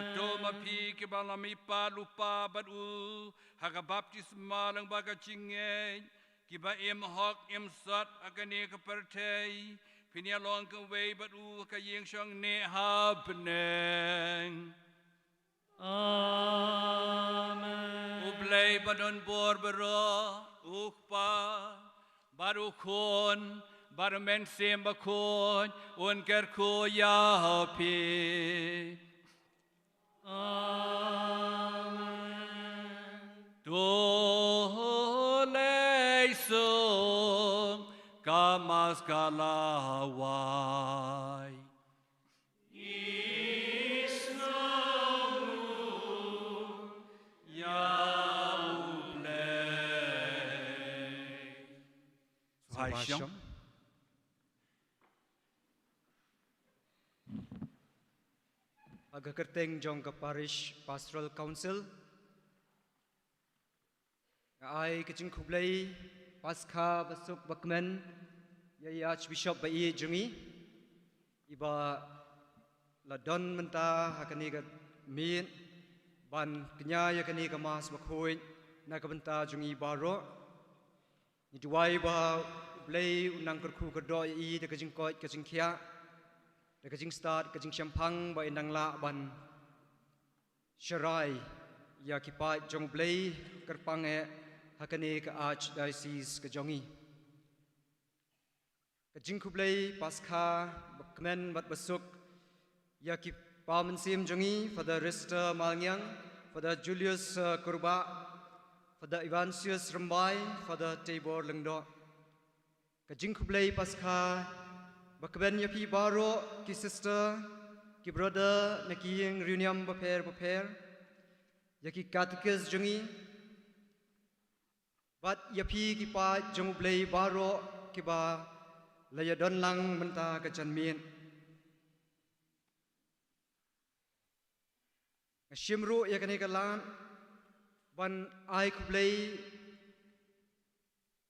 Atoma pi ke balami pa lupa badu. Haka baptisma lang ba ka jing e. Kiba im hok im sat agane ka pertei. Pinia long ka way but u ka yeng shong ne hapneng. Amen. Ublay badon bor baro ukpa baru khon baru men sem ba khon un ker ko ya pi. Amen. Do lay song kamas kalawai Isnamu yauplay Subhasham Agakerteng jong ka Parish Pastoral Council ai kaching khublai Paskha basuk bakmen ya Archbishop bai jungi iba ladon menta hakani ga min ban kenya ya kani ga mas bakhoi na ka benta jungi baro ni duai ba blai unang kerku kerdo i de kajing koi kajing khia de kajing start kajing champang ba indang la ban sharai ya kipai jong blai kerpange hakane ka Archdiocese ka jongi ka jingkublay Paskha bakmen bat basuk ya ki pamansim jongi Father Rister Malngyang Father Julius Kurba Father Evansius Rambai Father Tabor Lengdo ka jingkublay Paskha bakmen ya pi baro ki sister ki brother na ki yang reunion baper ya ki catechist jongi Bat yapi kipa jongblay baro kiba laya don lang menta kacanmin. Shimru ya kani kalan ban ai kublay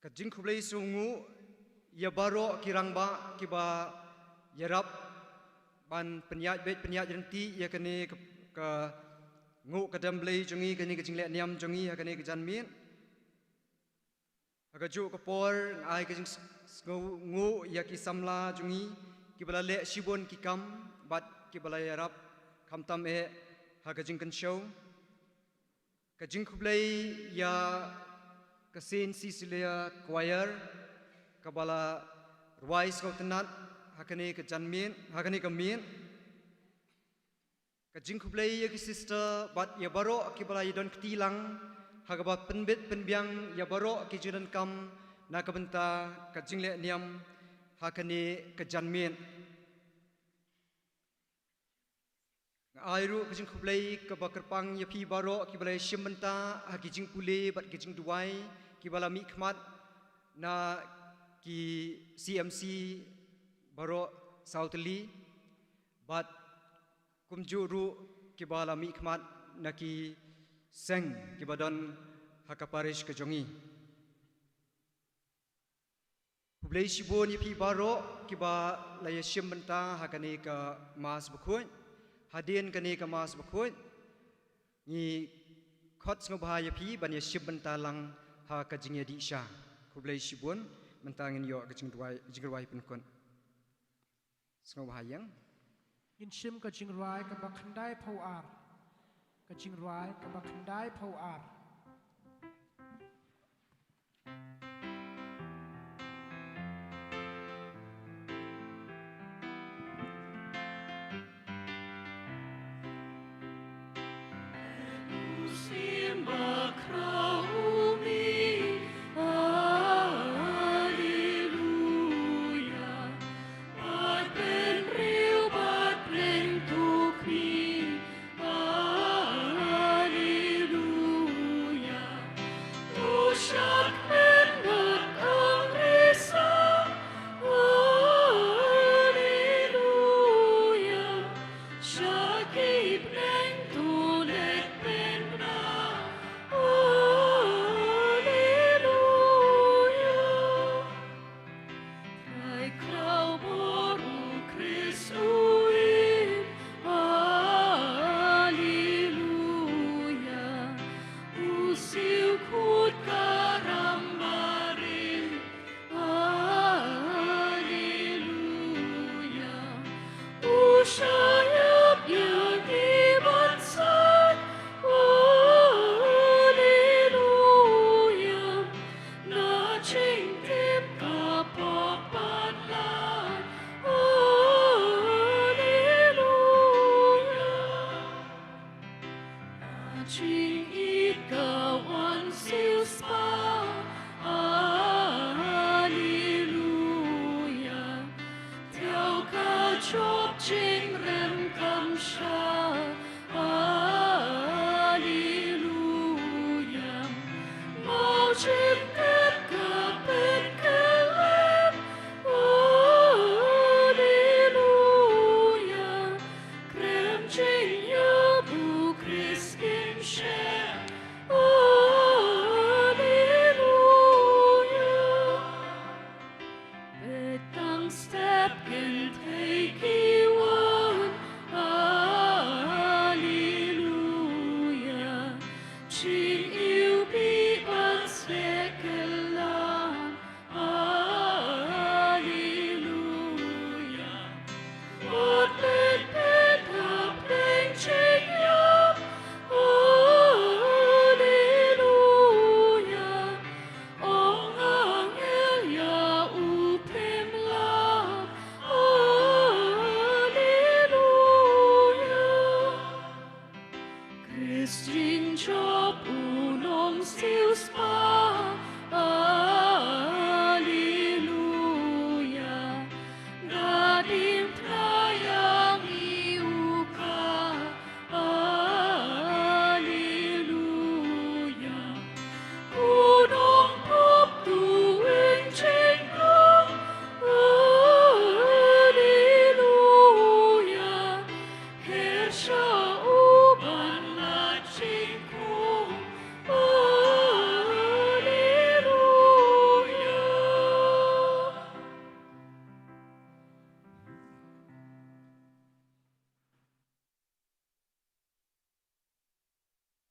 kajing kublay sungu ya baro kirang ba kiba yarap ban penyat bet penyat jenti ya kani ka ngu kadamblay jongi kani kajing le niam jongi ya kani kacanmin. hagaju kapor ai ka jing ngu ya ki samla jungi ki bala le shibon ki kam bat ki bala yarap kam tam e hagajing kan show ka jing khublai ya kasin sisilia choir kabala ruais ko tenat hakane ka janmin hakane ka min ka jing khublai ya ki sister bat ya baro ki bala yidon ktilang hagabat penbit penbiang ya baro ki judan kam na ka benta ka jing le niam hakane ka janmin airu ka jing khublai ka bakarpang ya phi baro ki bala shimenta hagi jing pule bat ki jing duai ki bala mi khmat na ki CMC baro sautli bat kumjuru ki bala mi khmat na ki seng ki badon hakaparish ke jongi Hublai shibon ya phi baro ki ba la ya shimenta hakane ka mas bukhoy hadien kane ka mas bukhoy ni khot ngobha ya phi ban ya shimenta lang ha ka jingya di sha Hublai shibon mentangin yo ka jingwai jingwai penkon ngobha yang in shim ka jingrai ka bakhandai phau ar ka jingrai ka bakhandai phau ar Simba kraumi, Alleluia. Bad ben riu, bad ben tukmi, Alleluia. Ushak ben bad angresa, Alleluia. Shakib ben tulet ben na, Alleluia. Kai krau boru Christuim, Alleluia. Usiu kut karambarim, Alleluia. Ushayap yagi bansat, Alleluia. Na chingtip kapapat lan, Alleluia. Na ching ikawan siu spa, Alleluia. Theo ca chop ching rem kam sha, Alleluia. Mau chip tep ka pet kelem, Alleluia. Krem ching yabu Chris kim shem, Alleluia. Betang step can take one, Alleluia. Chin you be but sekelan, Alleluia. What let pet up then check up, Alleluia. Ong angel ya upem lam, Alleluia. Christian job unong still spa,